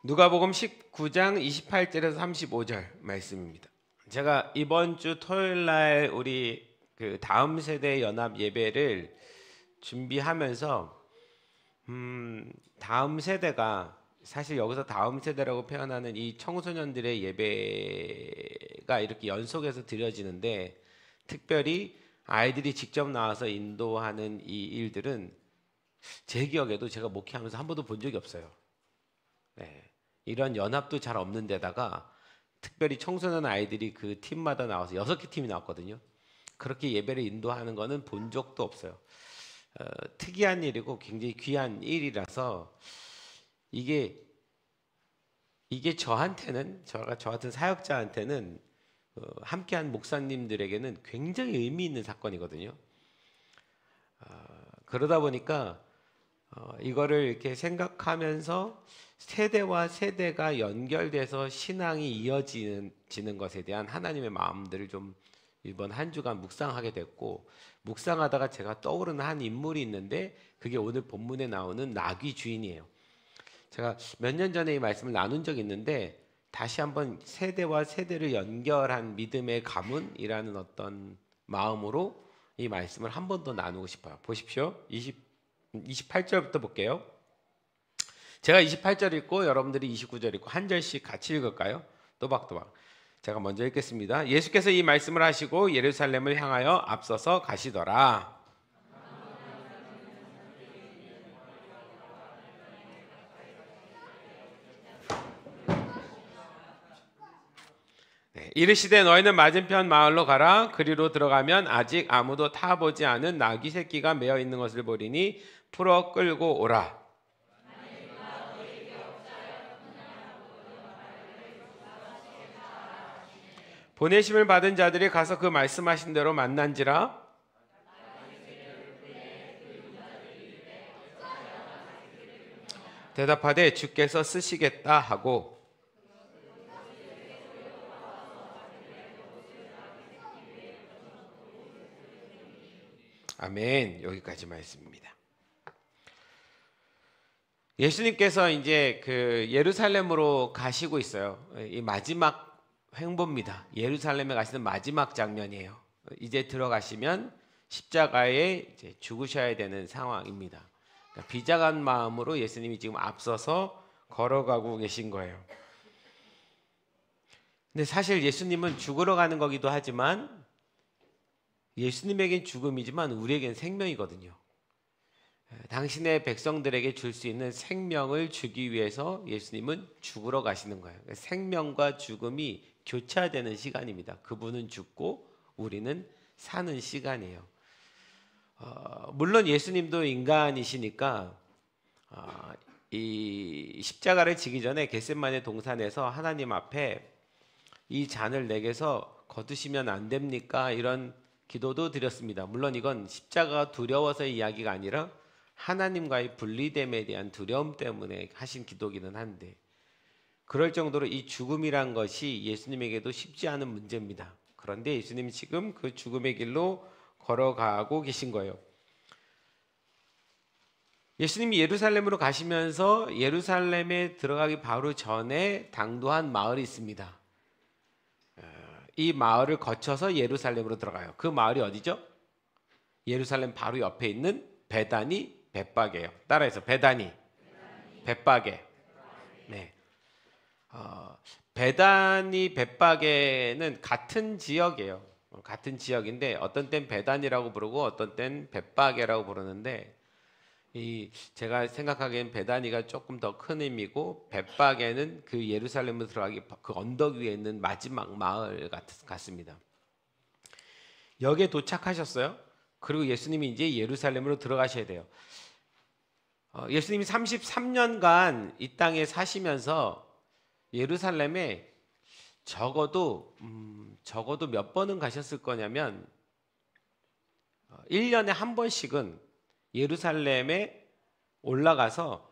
누가복음 19장 28절에서 35절 말씀입니다. 제가 이번 주 토요일 날 우리 그 다음 세대 연합 예배를 준비하면서 다음 세대가 사실 여기서 다음 세대라고 표현하는 이 청소년들의 예배가 이렇게 연속해서 드려지는데, 특별히 아이들이 직접 나와서 인도하는 이 일들은 제 기억에도 제가 목회하면서 한 번도 본 적이 없어요. 네. 이런 연합도 잘 없는 데다가 특별히 청소년 아이들이 그 팀마다 나와서 6개 팀이 나왔거든요. 그렇게 예배를 인도하는 거는 본 적도 없어요. 특이한 일이고 굉장히 귀한 일이라서 이게 저한테는, 저 같은 사역자한테는 함께한 목사님들에게는 굉장히 의미 있는 사건이거든요. 그러다 보니까 이거를 이렇게 생각하면서 세대와 세대가 연결돼서 신앙이 이어지는 것에 대한 하나님의 마음들을 좀 이번 한 주간 묵상하게 됐고, 묵상하다가 제가 떠오르는 한 인물이 있는데 그게 오늘 본문에 나오는 나귀 주인이에요. 제가 몇 년 전에 이 말씀을 나눈 적이 있는데 다시 한번 세대와 세대를 연결한 믿음의 가문이라는 어떤 마음으로 이 말씀을 한 번 더 나누고 싶어요. 보십시오. 28절부터 볼게요. 제가 28절 읽고 여러분들이 29절 읽고 한 절씩 같이 읽을까요? 또박또박. 제가 먼저 읽겠습니다. 예수께서 이 말씀을 하시고 예루살렘을 향하여 앞서서 가시더라. 네, 이르시되 너희는 맞은편 마을로 가라. 그리로 들어가면 아직 아무도 타보지 않은 나귀 새끼가 메어 있는 것을 보리니 풀어 끌고 오라. 보내심을 받은 자들이 가서 그 말씀하신 대로 만난지라. 대답하되 주께서 쓰시겠다 하고. 아멘. 여기까지 말씀입니다. 예수님께서 이제 그 예루살렘으로 가시고 있어요. 이 마지막 행보입니다. 예루살렘에 가시는 마지막 장면이에요. 이제 들어가시면 십자가에 이제 죽으셔야 되는 상황입니다. 그러니까 비장한 마음으로 예수님이 지금 앞서서 걸어가고 계신 거예요. 근데 사실 예수님은 죽으러 가는 거기도 하지만, 예수님에겐 죽음이지만 우리에겐 생명이거든요. 당신의 백성들에게 줄 수 있는 생명을 주기 위해서 예수님은 죽으러 가시는 거예요. 생명과 죽음이 교차되는 시간입니다. 그분은 죽고 우리는 사는 시간이에요. 물론 예수님도 인간이시니까 이 십자가를 지기 전에 겟세마네 동산에서 하나님 앞에 이 잔을 내게서 거두시면 안 됩니까? 이런 기도도 드렸습니다. 물론 이건 십자가가 두려워서의 이야기가 아니라 하나님과의 분리됨에 대한 두려움 때문에 하신 기도기는 한데, 그럴 정도로 이 죽음이란 것이 예수님에게도 쉽지 않은 문제입니다. 그런데 예수님이 지금 그 죽음의 길로 걸어가고 계신 거예요. 예수님이 예루살렘으로 가시면서 예루살렘에 들어가기 바로 전에 당도한 마을이 있습니다. 이 마을을 거쳐서 예루살렘으로 들어가요. 그 마을이 어디죠? 예루살렘 바로 옆에 있는 베다니 벳바게예요. 따라해서 베다니 벳바게. 네. 베다니 벳바게는 같은 지역이에요. 같은 지역인데 어떤 땐 베다니라고 부르고 어떤 땐 벳바게라고 부르는데, 제가 생각하기엔 베다니가 조금 더 큰 의미고 벳바게는 그 예루살렘으로 들어가기 그 언덕 위에 있는 마지막 마을 같습니다. 여기에 도착하셨어요. 그리고 예수님이 이제 예루살렘으로 들어가셔야 돼요. 예수님이 33년간 이 땅에 사시면서 예루살렘에 적어도 몇 번은 가셨을 거냐면 1년에 한 번씩은 예루살렘에 올라가서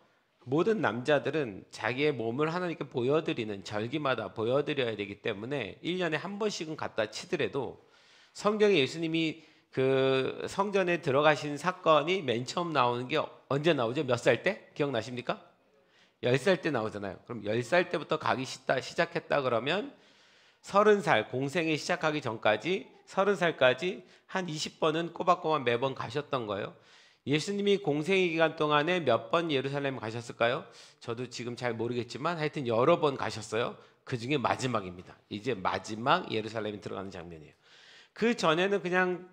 모든 남자들은 자기의 몸을 하나님께 보여드리는, 절기마다 보여드려야 되기 때문에 1년에 한 번씩은 갔다 치더라도, 성경에 예수님이 그 성전에 들어가신 사건이 맨 처음 나오는 게 언제 나오죠? 몇 살 때? 기억나십니까? 10살 때 나오잖아요. 그럼 10살 때부터 가기 시작했다 그러면 30살 공생에 시작하기 전까지 30살까지 한 20번은 꼬박꼬박 매번 가셨던 거예요. 예수님이 공생의 기간 동안에 몇 번 예루살렘 가셨을까요? 저도 지금 잘 모르겠지만 하여튼 여러 번 가셨어요. 그 중에 마지막입니다. 이제 마지막 예루살렘에 들어가는 장면이에요. 그 전에는 그냥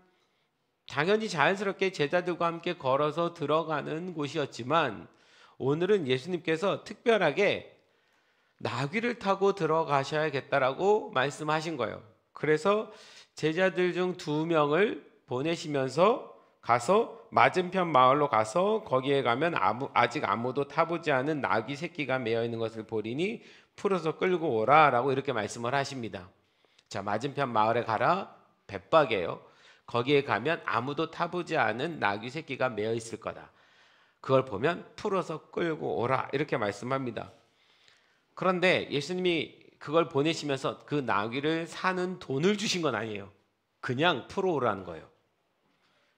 당연히 자연스럽게 제자들과 함께 걸어서 들어가는 곳이었지만 오늘은 예수님께서 특별하게 나귀를 타고 들어가셔야겠다라고 말씀하신 거예요. 그래서 제자들 중 2명을 보내시면서 가서 맞은편 마을로 가서 거기에 가면 아직 아무도 타보지 않은 나귀 새끼가 매여 있는 것을 보리니 풀어서 끌고 오라라고 이렇게 말씀을 하십니다. 자, 맞은편 마을에 가라. 벳박이에요. 거기에 가면 아무도 타보지 않은 나귀 새끼가 매여 있을 거다. 그걸 보면 풀어서 끌고 오라 이렇게 말씀합니다. 그런데 예수님이 그걸 보내시면서 그 나귀를 사는 돈을 주신 건 아니에요. 그냥 풀어오라는 거예요.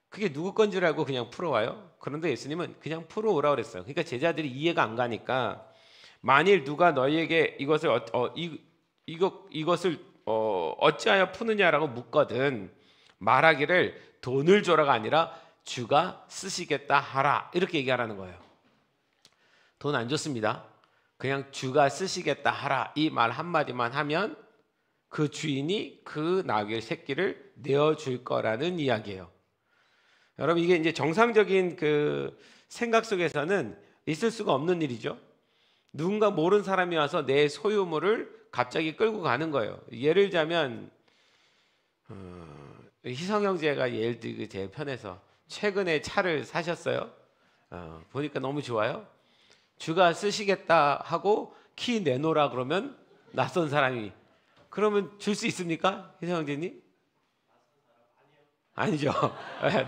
그게 누구 건 줄 알고 그냥 풀어와요? 그런데 예수님은 그냥 풀어오라 그랬어요. 그러니까 제자들이 이해가 안 가니까 만일 누가 너희에게 이것을 어찌하여 푸느냐라고 묻거든 말하기를 돈을 줘라가 아니라 주가 쓰시겠다 하라 이렇게 얘기하라는 거예요. 돈 안 줬습니다. 그냥 주가 쓰시겠다 하라 이 말 한마디만 하면 그 주인이 그 나귀 새끼를 내어줄 거라는 이야기예요. 여러분 이게 이제 정상적인 그 생각 속에서는 있을 수가 없는 일이죠. 누군가 모르는 사람이 와서 내 소유물을 갑자기 끌고 가는 거예요. 예를 들자면 희성 형제가 예를 들고 제 편에서 최근에 차를 사셨어요. 보니까 너무 좋아요. 주가 쓰시겠다 하고 키 내놓으라 그러면 낯선 사람이 그러면 줄 수 있습니까? 희성 형제님? 아니죠.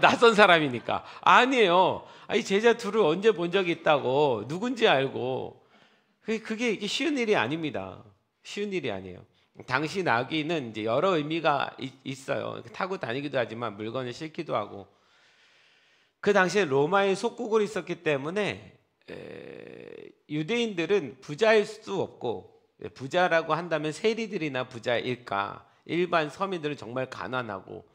낯선 사람이니까. 아니에요. 이 제자 둘을 언제 본 적이 있다고 누군지 알고 그게 쉬운 일이 아닙니다. 쉬운 일이 아니에요. 당시 나귀는 이제 여러 의미가 있어요. 타고 다니기도 하지만 물건을 싣기도 하고 그 당시에 로마의 속국으로 있었기 때문에 유대인들은 부자일 수 없고 부자라고 한다면 세리들이나 부자일까 일반 서민들은 정말 가난하고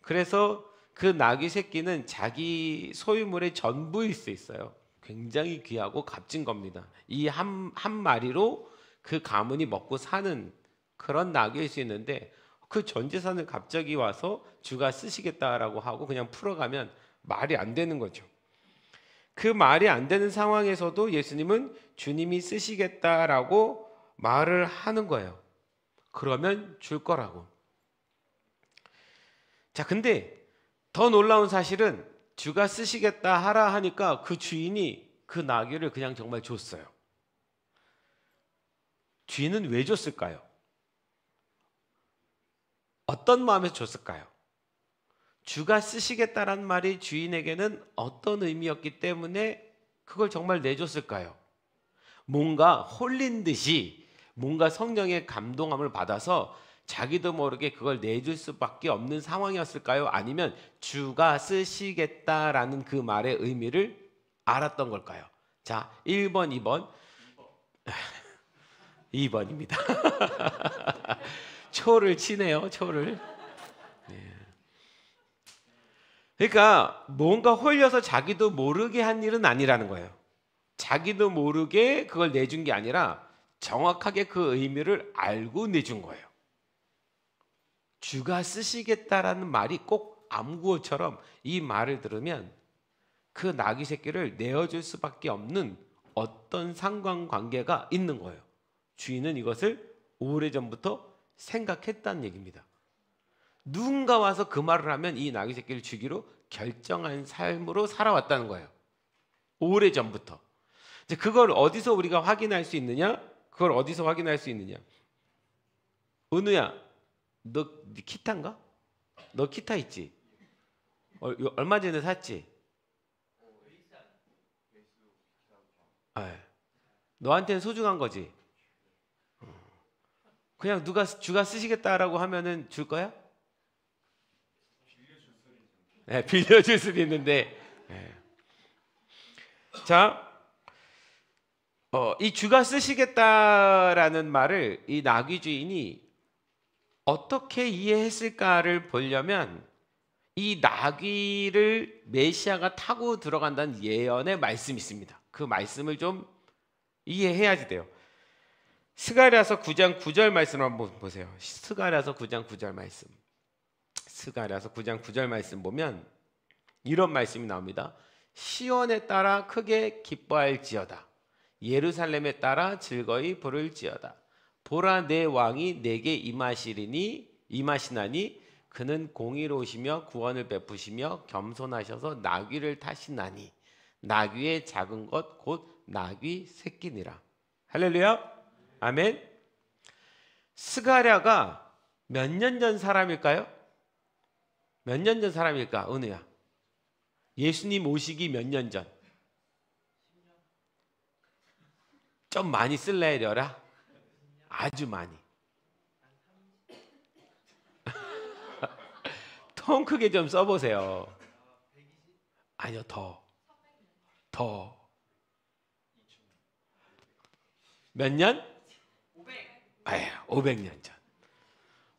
그래서 그 나귀 새끼는 자기 소유물의 전부일 수 있어요. 굉장히 귀하고 값진 겁니다. 이 한 마리로 그 가문이 먹고 사는 그런 나귀일 수 있는데 그 전 재산을 갑자기 와서 주가 쓰시겠다라고 하고 그냥 풀어가면 말이 안 되는 거죠. 그 말이 안 되는 상황에서도 예수님은 주님이 쓰시겠다라고 말을 하는 거예요. 그러면 줄 거라고. 자, 근데 더 놀라운 사실은 주가 쓰시겠다 하라 하니까 그 주인이 그 나귀를 그냥 정말 줬어요. 주인은 왜 줬을까요? 어떤 마음에서 줬을까요? 주가 쓰시겠다란 말이 주인에게는 어떤 의미였기 때문에 그걸 정말 내줬을까요? 뭔가 홀린 듯이 뭔가 성령의 감동함을 받아서 자기도 모르게 그걸 내줄 수밖에 없는 상황이었을까요? 아니면 주가 쓰시겠다라는 그 말의 의미를 알았던 걸까요? 자, 1번, 2번. 2번입니다. 초를 치네요, 초를. 그러니까 뭔가 홀려서 자기도 모르게 한 일은 아니라는 거예요. 자기도 모르게 그걸 내준 게 아니라 정확하게 그 의미를 알고 내준 거예요. 주가 쓰시겠다라는 말이 꼭 암구어처럼 이 말을 들으면 그 나귀 새끼를 내어줄 수밖에 없는 어떤 상관관계가 있는 거예요. 주인은 이것을 오래전부터 생각했다는 얘기입니다. 누군가 와서 그 말을 하면 이 나귀 새끼를 주기로 결정한 삶으로 살아왔다는 거예요. 오래전부터. 이제 그걸 어디서 우리가 확인할 수 있느냐? 그걸 어디서 확인할 수 있느냐? 은우야, 너 기타인가? 너 기타 있지? 얼마 전에 샀지? 너한테는 소중한 거지? 그냥 주가 쓰시겠다라고 하면은 줄 거야? 네, 빌려줄 수도 있는데. 네. 자, 이 주가 쓰시겠다라는 말을 이 나귀 주인이 어떻게 이해했을까를 보려면 이 나귀를 메시아가 타고 들어간다는 예언의 말씀이 있습니다. 그 말씀을 좀 이해해야지 돼요. 스가랴서 9장 9절 말씀을 한번 보세요. 스가랴서 9장 9절 말씀. 스가랴서 9장 9절 말씀 보면 이런 말씀이 나옵니다. 시온에 따라 크게 기뻐할지어다. 예루살렘에 따라 즐거이 부를지어다. 보라, 내 왕이 내게 임하시나니 그는 공의로우시며 구원을 베푸시며 겸손하셔서 나귀를 타시나니 나귀의 작은 것 곧 나귀 새끼니라. 할렐루야. 아멘. 스가랴가 몇 년 전 사람일까요? 몇 년 전 사람일까? 은우야. 예수님 오시기 몇 년 전? 좀 많이 쓸래려라? 아주 많이. 통 크게 좀 써보세요. 아니요, 더. 몇 년? 500년 전.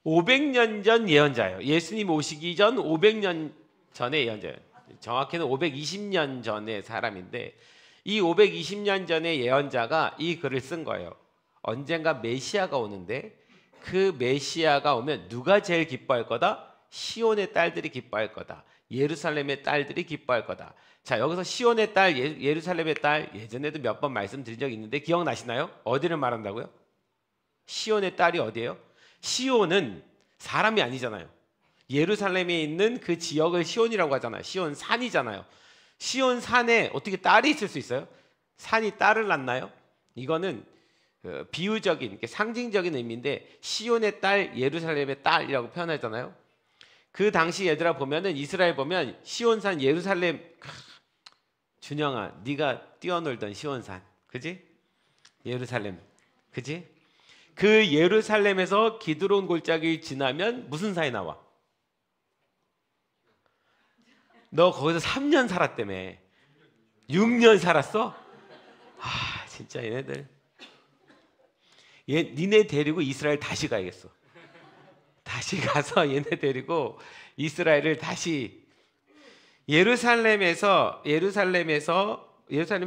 500년 전 예언자예요. 예수님 오시기 전 500년 전의 예언자예요. 정확히는 520년 전의 사람인데 이 520년 전의 예언자가 이 글을 쓴 거예요. 언젠가 메시아가 오는데 그 메시아가 오면 누가 제일 기뻐할 거다? 시온의 딸들이 기뻐할 거다. 예루살렘의 딸들이 기뻐할 거다. 자, 여기서 시온의 딸, 예루살렘의 딸 예전에도 몇 번 말씀드린 적이 있는데 기억나시나요? 어디를 말한다고요? 시온의 딸이 어디예요? 시온은 사람이 아니잖아요. 예루살렘에 있는 그 지역을 시온이라고 하잖아요. 시온 산이잖아요. 시온 산에 어떻게 딸이 있을 수 있어요? 산이 딸을 낳나요? 이거는 비유적인, 상징적인 의미인데 시온의 딸, 예루살렘의 딸이라고 표현하잖아요. 그 당시 얘들아 보면은 이스라엘 보면 시온산, 예루살렘, 준영아, 네가 뛰어놀던 시온산, 그지? 예루살렘, 그지? 그 예루살렘에서 기드론 골짜기를 지나면 무슨 산이 나와? 너 거기서 3년 살았다며. 6년 살았어? 아, 진짜 얘네들. 니네 데리고 이스라엘 다시 가야겠어. 다시 가서 얘네 데리고 이스라엘을 다시 예루살렘은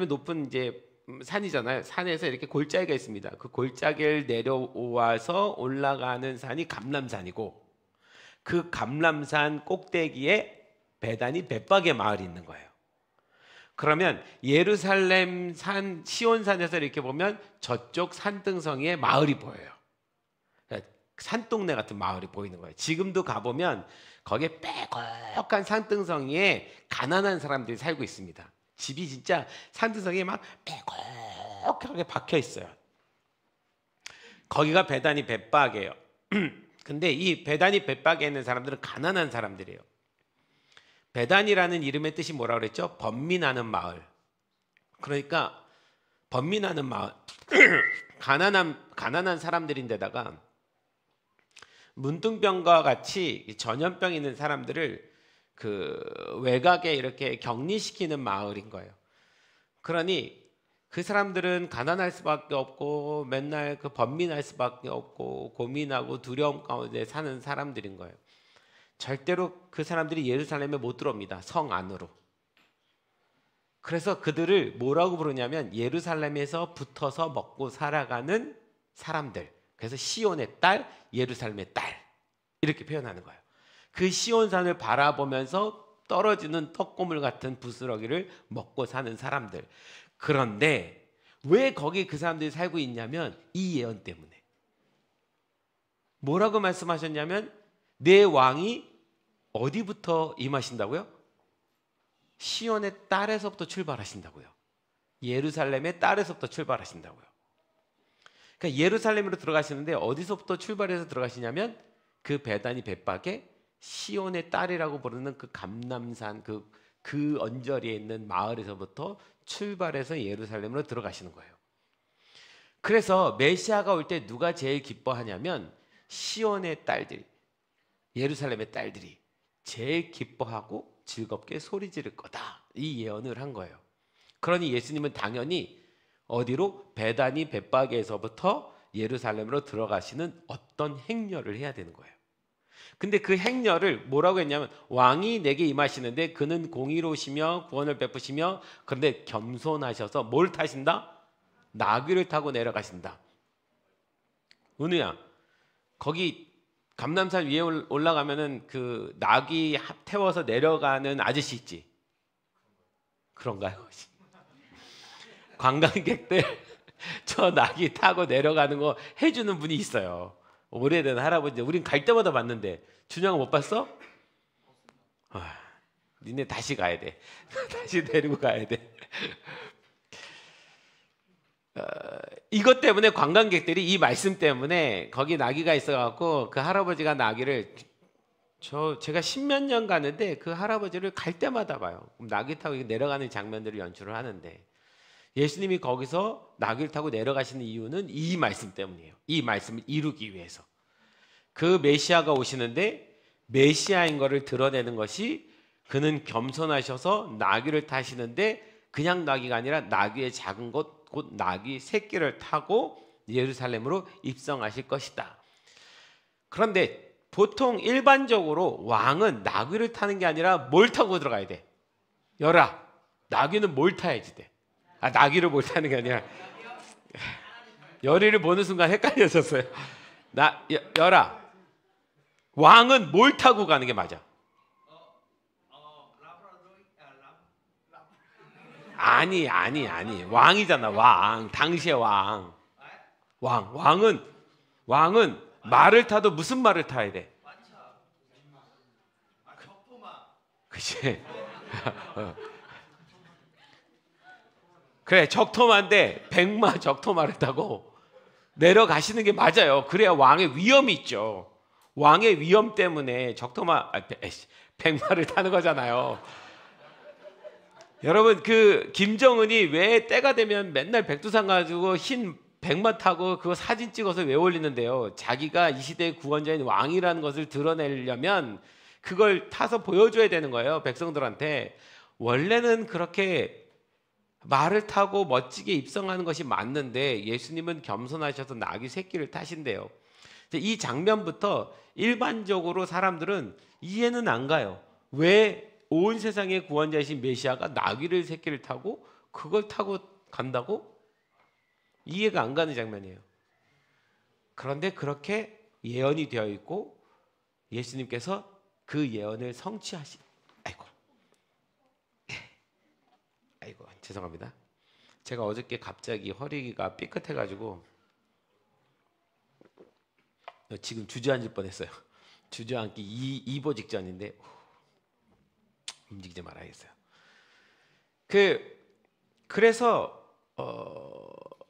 높은 이제 산이잖아요. 산에서 이렇게 골짜기가 있습니다. 그 골짜기를 내려와서 올라가는 산이 감람산이고 그 감람산 꼭대기에 베다니 벳박의 마을이 있는 거예요. 그러면 예루살렘 산 시온산에서 이렇게 보면 저쪽 산등성이에 마을이 보여요. 산동네 같은 마을이 보이는 거예요. 지금도 가보면 거기에 빼곡한 산등성이에 가난한 사람들이 살고 있습니다. 집이 진짜 산등성이에 막 빼곡하게 박혀 있어요. 거기가 베다니 벳박이에요. 근데 이 베다니 벳박에 있는 사람들은 가난한 사람들이에요. 베단이라는 이름의 뜻이 뭐라 그랬죠? 번민하는 마을. 그러니까 번민하는 마을. 가난한 사람들인데다가 문둥병과 같이 전염병 있는 사람들을 그 외곽에 이렇게 격리시키는 마을인 거예요. 그러니 그 사람들은 가난할 수밖에 없고 맨날 그 번민할 수밖에 없고 고민하고 두려움 가운데 사는 사람들인 거예요. 절대로 그 사람들이 예루살렘에 못 들어옵니다. 성 안으로. 그래서 그들을 뭐라고 부르냐면 예루살렘에서 붙어서 먹고 살아가는 사람들. 그래서 시온의 딸, 예루살렘의 딸 이렇게 표현하는 거예요. 그 시온산을 바라보면서 떨어지는 떡고물 같은 부스러기를 먹고 사는 사람들. 그런데 왜 거기 그 사람들이 살고 있냐면 이 예언 때문에. 뭐라고 말씀하셨냐면 내 왕이 어디부터 임하신다고요? 시온의 딸에서부터 출발하신다고요. 예루살렘의 딸에서부터 출발하신다고요. 그러니까 예루살렘으로 들어가시는데 어디서부터 출발해서 들어가시냐면 그 베다니 벳박에 시온의 딸이라고 부르는 그 감람산 그 언저리에 있는 마을에서부터 출발해서 예루살렘으로 들어가시는 거예요. 그래서 메시아가 올 때 누가 제일 기뻐하냐면 시온의 딸들이, 예루살렘의 딸들이 제일 기뻐하고 즐겁게 소리 지를 거다. 이 예언을 한 거예요. 그러니 예수님은 당연히 어디로? 베다니 벳바게에서부터 예루살렘으로 들어가시는 어떤 행렬을 해야 되는 거예요. 근데 그 행렬을 뭐라고 했냐면 왕이 내게 임하시는데 그는 공의로우시며 구원을 베푸시며 그런데 겸손하셔서 뭘 타신다? 나귀를 타고 내려가신다. 은우야, 거기 감람산 위에 올라가면은 그 나귀 태워서 내려가는 아저씨 있지? 그런가요? 관광객들 저 나귀 타고 내려가는 거 해주는 분이 있어요. 오래된 할아버지. 우린 갈 때마다 봤는데 준영아 못 봤어? 니네 다시 가야 돼. 다시 데리고 가야 돼. 이것 때문에 관광객들이 이 말씀 때문에 거기 나귀가 있어갖고 그 할아버지가 나귀를 제가 십몇 년 가는데 그 할아버지를 갈 때마다 봐요. 나귀 타고 내려가는 장면들을 연출을 하는데 예수님이 거기서 나귀를 타고 내려가시는 이유는 이 말씀 때문이에요. 이 말씀을 이루기 위해서. 그 메시아가 오시는데 메시아인 것을 드러내는 것이 그는 겸손하셔서 나귀를 타시는데 그냥 나귀가 아니라 나귀의 작은 것 곧 나귀 새끼를 타고 예루살렘으로 입성하실 것이다. 그런데 보통 일반적으로 왕은 나귀를 타는 게 아니라 뭘 타고 들어가야 돼? 열아, 나귀는 뭘 타야지 돼? 나귀를 뭘 타는 게 아니라 열이를 보는 순간 헷갈려졌어요. 열아, 왕은 뭘 타고 가는 게 맞아? 아니. 왕이잖아, 왕. 당시의 왕. 왕은 말을 타도 무슨 말을 타야 돼? 그치? 그래, 적토마인데 백마 적토마를 타고 내려가시는 게 맞아요. 그래야 왕의 위엄이 있죠. 왕의 위엄 때문에 백마를 타는 거잖아요. 여러분, 그 김정은이 왜 때가 되면 맨날 백두산 가지고 흰 백마 타고 그거 사진 찍어서 왜 올리는데요? 자기가 이 시대의 구원자인 왕이라는 것을 드러내려면 그걸 타서 보여줘야 되는 거예요, 백성들한테. 원래는 그렇게 말을 타고 멋지게 입성하는 것이 맞는데 예수님은 겸손하셔서 나귀 새끼를 타신대요. 이 장면부터 일반적으로 사람들은 이해는 안 가요. 왜 온 세상의 구원자이신 메시아가 나귀를 새끼를 타고 그걸 타고 간다고? 이해가 안 가는 장면이에요. 그런데 그렇게 예언이 되어 있고 예수님께서 그 예언을 아이고 죄송합니다. 제가 어저께 갑자기 허리가 삐끗해가지고 지금 주저앉을 뻔했어요. 주저앉기 2보 직전인데 움직이지 말아야겠어요. 그래서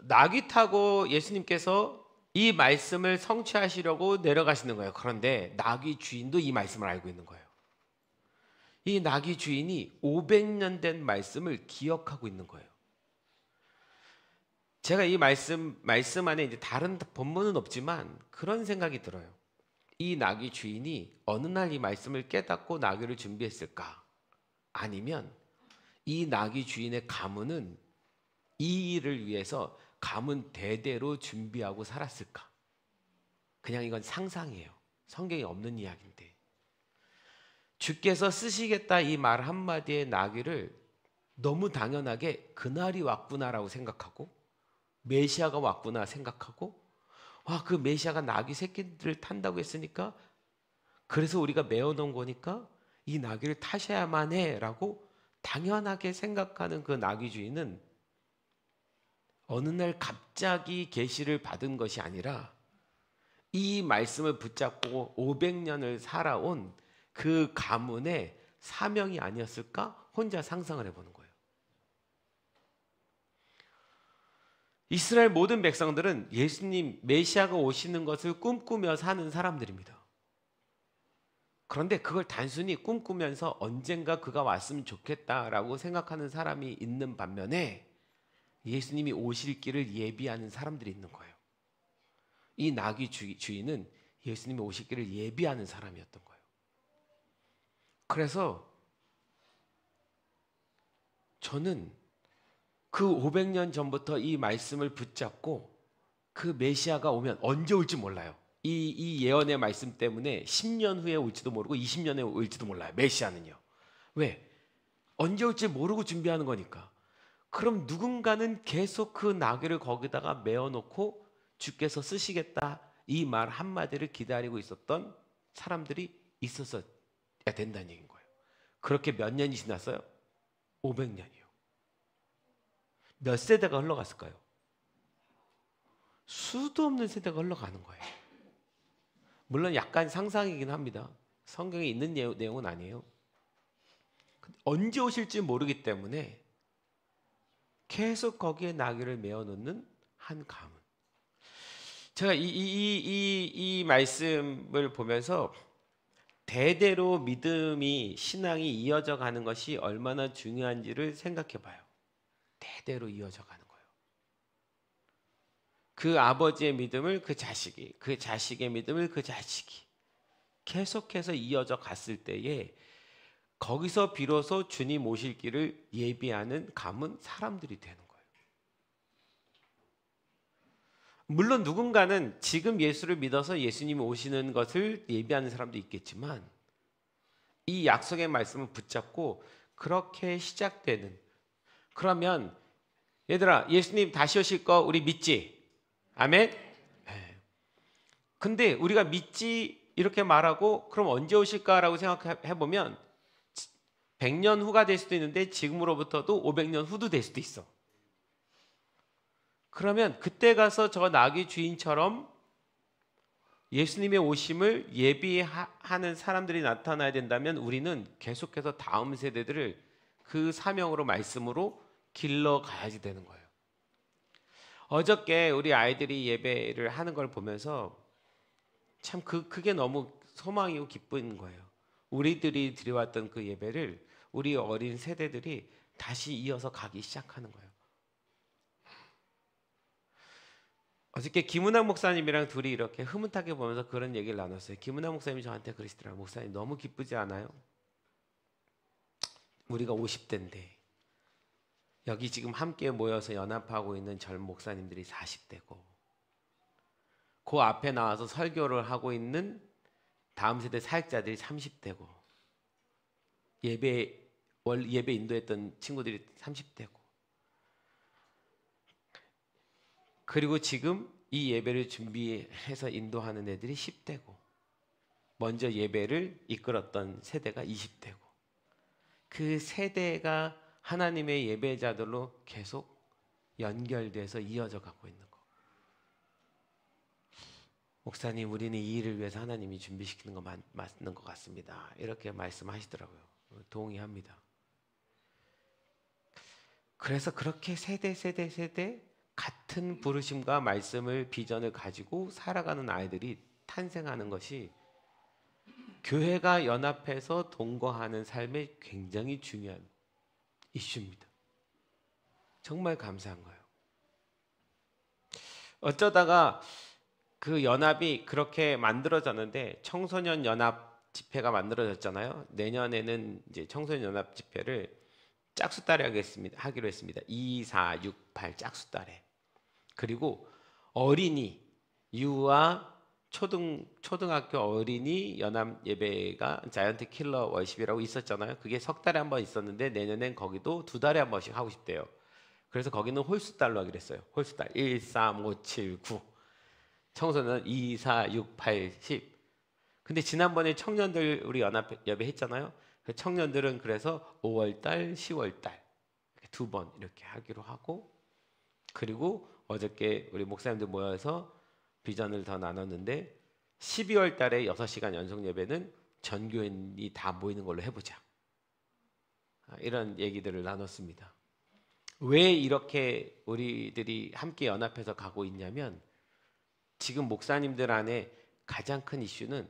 나귀 타고 예수님께서 이 말씀을 성취하시려고 내려가시는 거예요. 그런데 나귀 주인도 이 말씀을 알고 있는 거예요. 이 나귀 주인이 500년 된 말씀을 기억하고 있는 거예요. 제가 이 말씀 안에 이제 다른 본문은 없지만 그런 생각이 들어요. 이 나귀 주인이 어느 날 이 말씀을 깨닫고 나귀를 준비했을까? 아니면 이 나귀 주인의 가문은 이 일을 위해서 가문 대대로 준비하고 살았을까? 그냥 이건 상상이에요. 성경에 없는 이야기인데 주께서 쓰시겠다 이 말 한마디의 나귀를 너무 당연하게 그날이 왔구나라고 생각하고 메시아가 왔구나 생각하고 그 메시아가 나귀 새끼들을 탄다고 했으니까 그래서 우리가 메어놓은 거니까 이 나귀를 타셔야만 해라고 당연하게 생각하는 그 나귀 주인은 어느 날 갑자기 계시를 받은 것이 아니라 이 말씀을 붙잡고 500년을 살아온 그 가문의 사명이 아니었을까? 혼자 상상을 해보는 거예요. 이스라엘 모든 백성들은 예수님 메시아가 오시는 것을 꿈꾸며 사는 사람들입니다. 그런데 그걸 단순히 꿈꾸면서 언젠가 그가 왔으면 좋겠다라고 생각하는 사람이 있는 반면에 예수님이 오실 길을 예비하는 사람들이 있는 거예요. 이 나귀 주인은 예수님이 오실 길을 예비하는 사람이었던 거예요. 그래서 저는 그 500년 전부터 이 말씀을 붙잡고 그 메시아가 오면 언제 올지 몰라요. 이 예언의 말씀 때문에 10년 후에 올지도 모르고 20년에 올지도 몰라요. 메시아는요. 왜? 언제 올지 모르고 준비하는 거니까. 그럼 누군가는 계속 그 나귀를 거기다가 메어놓고 주께서 쓰시겠다 이 말 한마디를 기다리고 있었던 사람들이 있었어야 된다는 얘기인 거예요. 그렇게 몇 년이 지났어요? 500년이요. 몇 세대가 흘러갔을까요? 수도 없는 세대가 흘러가는 거예요. 물론 약간 상상이긴 합니다. 성경에 있는 내용은 아니에요. 언제 오실지 모르기 때문에 계속 거기에 나귀를 메어놓는 한 가문. 제가 이 말씀을 보면서 대대로 믿음이 신앙이 이어져 가는 것이 얼마나 중요한지를 생각해 봐요. 대대로 이어져 가는 거예요. 그 아버지의 믿음을 그 자식이, 그 자식의 믿음을 그 자식이 계속해서 이어져 갔을 때에 거기서 비로소 주님 오실 길을 예비하는 가문 사람들이 되는 거예요. 물론 누군가는 지금 예수를 믿어서 예수님이 오시는 것을 예비하는 사람도 있겠지만 이 약속의 말씀을 붙잡고 그렇게 시작되는, 그러면 얘들아 예수님 다시 오실 거 우리 믿지? 아멘? 네. 근데 우리가 믿지 이렇게 말하고 그럼 언제 오실까라고 생각해 보면 100년 후가 될 수도 있는데 지금으로부터도 500년 후도 될 수도 있어. 그러면 그때 가서 저 나귀 주인처럼 예수님의 오심을 예비하는 사람들이 나타나야 된다면 우리는 계속해서 다음 세대들을 그 사명으로 말씀으로 길러가야지 되는 거예요. 어저께 우리 아이들이 예배를 하는 걸 보면서 참 그게 너무 소망이고 기쁜 거예요. 우리들이 드려왔던 그 예배를 우리 어린 세대들이 다시 이어서 가기 시작하는 거예요. 어저께 김은학 목사님이랑 둘이 이렇게 흐뭇하게 보면서 그런 얘기를 나눴어요. 김은학 목사님이 저한테 그러시더라고요. 목사님 너무 기쁘지 않아요? 우리가 50대인데 여기 지금 함께 모여서 연합하고 있는 젊은 목사님들이 40대고 그 앞에 나와서 설교를 하고 있는 다음 세대 사역자들이 30대고 예배 인도했던 친구들이 30대고 그리고 지금 이 예배를 준비해서 인도하는 애들이 10대고 먼저 예배를 이끌었던 세대가 20대고 그 세대가 하나님의 예배자들로 계속 연결돼서 이어져 가고 있는 거. 목사님 우리는 이 일을 위해서 하나님이 준비시키는 거 맞는 것 같습니다. 이렇게 말씀하시더라고요. 동의합니다. 그래서 그렇게 세대 같은 부르심과 말씀을 비전을 가지고 살아가는 아이들이 탄생하는 것이 교회가 연합해서 동거하는 삶에 굉장히 중요한 이슈입니다. 정말 감사한 거예요. 어쩌다가 그 연합이 그렇게 만들어졌는데 청소년 연합 집회가 만들어졌잖아요. 내년에는 이제 청소년 연합 집회를 짝수달에 하기로 했습니다. 2, 4, 6, 8 짝수달에. 그리고 어린이 유아 초등학교 어린이 연합 예배가 자이언트 킬러 월십이라고 있었잖아요. 그게 석 달에 한 번 있었는데 내년엔 거기도 두 달에 한 번씩 하고 싶대요. 그래서 거기는 홀수달로 하기로 했어요. 홀수달 1, 3, 5, 7, 9 청소년 2, 4, 6, 8, 10 근데 지난번에 청년들 우리 연합 예배 했잖아요. 그 청년들은 그래서 5월달, 10월달 두 번 이렇게 하기로 하고 그리고 어저께 우리 목사님들 모여서 비전을 더 나눴는데 12월 달에 6시간 연속 예배는 전 교인이 다 모이는 걸로 해보자. 이런 얘기들을 나눴습니다. 왜 이렇게 우리들이 함께 연합해서 가고 있냐면 지금 목사님들 안에 가장 큰 이슈는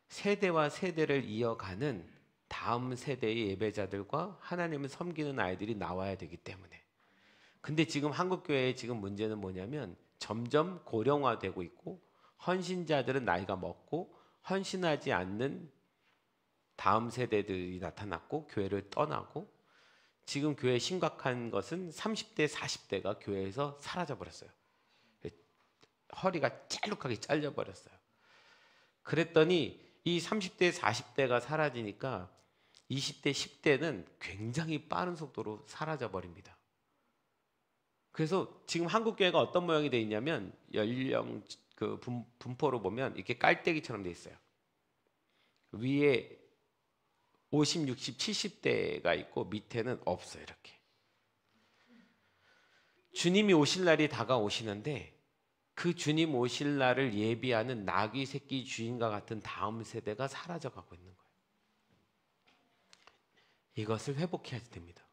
세대와 세대를 이어가는 다음 세대의 예배자들과 하나님을 섬기는 아이들이 나와야 되기 때문에. 근데 지금 한국교회의 지금 문제는 뭐냐면 점점 고령화되고 있고 헌신자들은 나이가 먹고 헌신하지 않는 다음 세대들이 나타났고 교회를 떠나고 지금 교회에 심각한 것은 30대, 40대가 교회에서 사라져 버렸어요. 허리가 짤룩하게 잘려 버렸어요. 그랬더니 이 30대, 40대가 사라지니까 20대, 10대는 굉장히 빠른 속도로 사라져 버립니다. 그래서 지금 한국 교회가 어떤 모양이 되어 있냐면 연령 그 분포로 보면 이렇게 깔때기처럼 되어 있어요. 위에 50, 60, 70대가 있고 밑에는 없어요. 이렇게. 주님이 오실 날이 다가오시는데 그 주님 오실 날을 예비하는 나귀 새끼 주인과 같은 다음 세대가 사라져가고 있는 거예요. 이것을 회복해야 됩니다.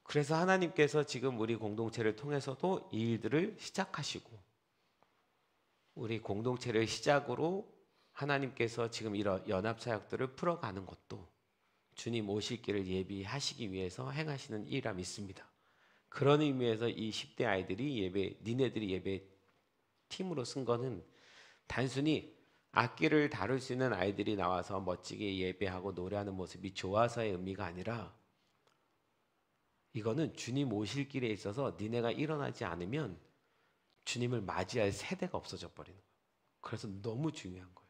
그래서 하나님께서 지금 우리 공동체를 통해서도 이 일들을 시작하시고 우리 공동체를 시작으로 하나님께서 지금 이런 연합사역들을 풀어가는 것도 주님 오실 길을 예비하시기 위해서 행하시는 일이라 믿습니다. 그런 의미에서 이 10대 아이들이 니네들이 예배 팀으로 쓴 거는 단순히 악기를 다룰 수 있는 아이들이 나와서 멋지게 예배하고 노래하는 모습이 좋아서의 의미가 아니라 이거는 주님 오실 길에 있어서 니네가 일어나지 않으면 주님을 맞이할 세대가 없어져 버리는 거예요. 그래서 너무 중요한 거예요.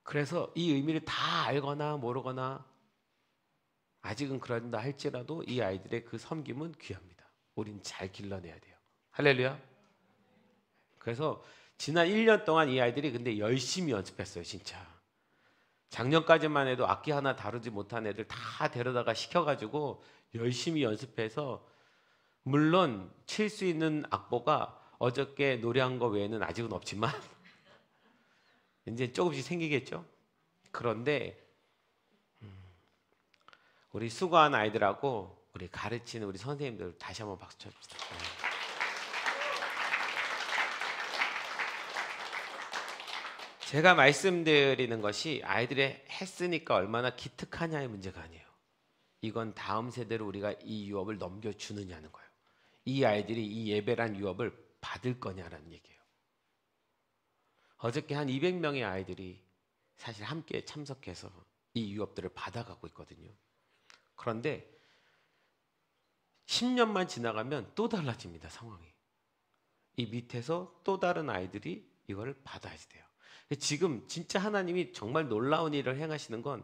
그래서 이 의미를 다 알거나 모르거나 아직은 그런다 할지라도 이 아이들의 그 섬김은 귀합니다. 우린 잘 길러내야 돼요. 할렐루야. 그래서 지난 1년 동안 이 아이들이 근데 열심히 연습했어요. 진짜. 작년까지만 해도 악기 하나 다루지 못한 애들 다 데려다가 시켜가지고 열심히 연습해서 물론 칠 수 있는 악보가 어저께 노래한 거 외에는 아직은 없지만 이제 조금씩 생기겠죠. 그런데 우리 수고한 아이들하고 우리 가르치는 우리 선생님들 다시 한번 박수 쳐줍시다. 제가 말씀드리는 것이 아이들이 했으니까 얼마나 기특하냐의 문제가 아니에요. 이건 다음 세대로 우리가 이 유업을 넘겨주느냐는 거예요. 이 아이들이 이 예배란 유업을 받을 거냐라는 얘기예요. 어저께 한 200명의 아이들이 사실 함께 참석해서 이 유업들을 받아가고 있거든요. 그런데 10년만 지나가면 또 달라집니다. 상황이. 이 밑에서 또 다른 아이들이 이걸 받아야 돼요. 지금 진짜 하나님이 정말 놀라운 일을 행하시는 건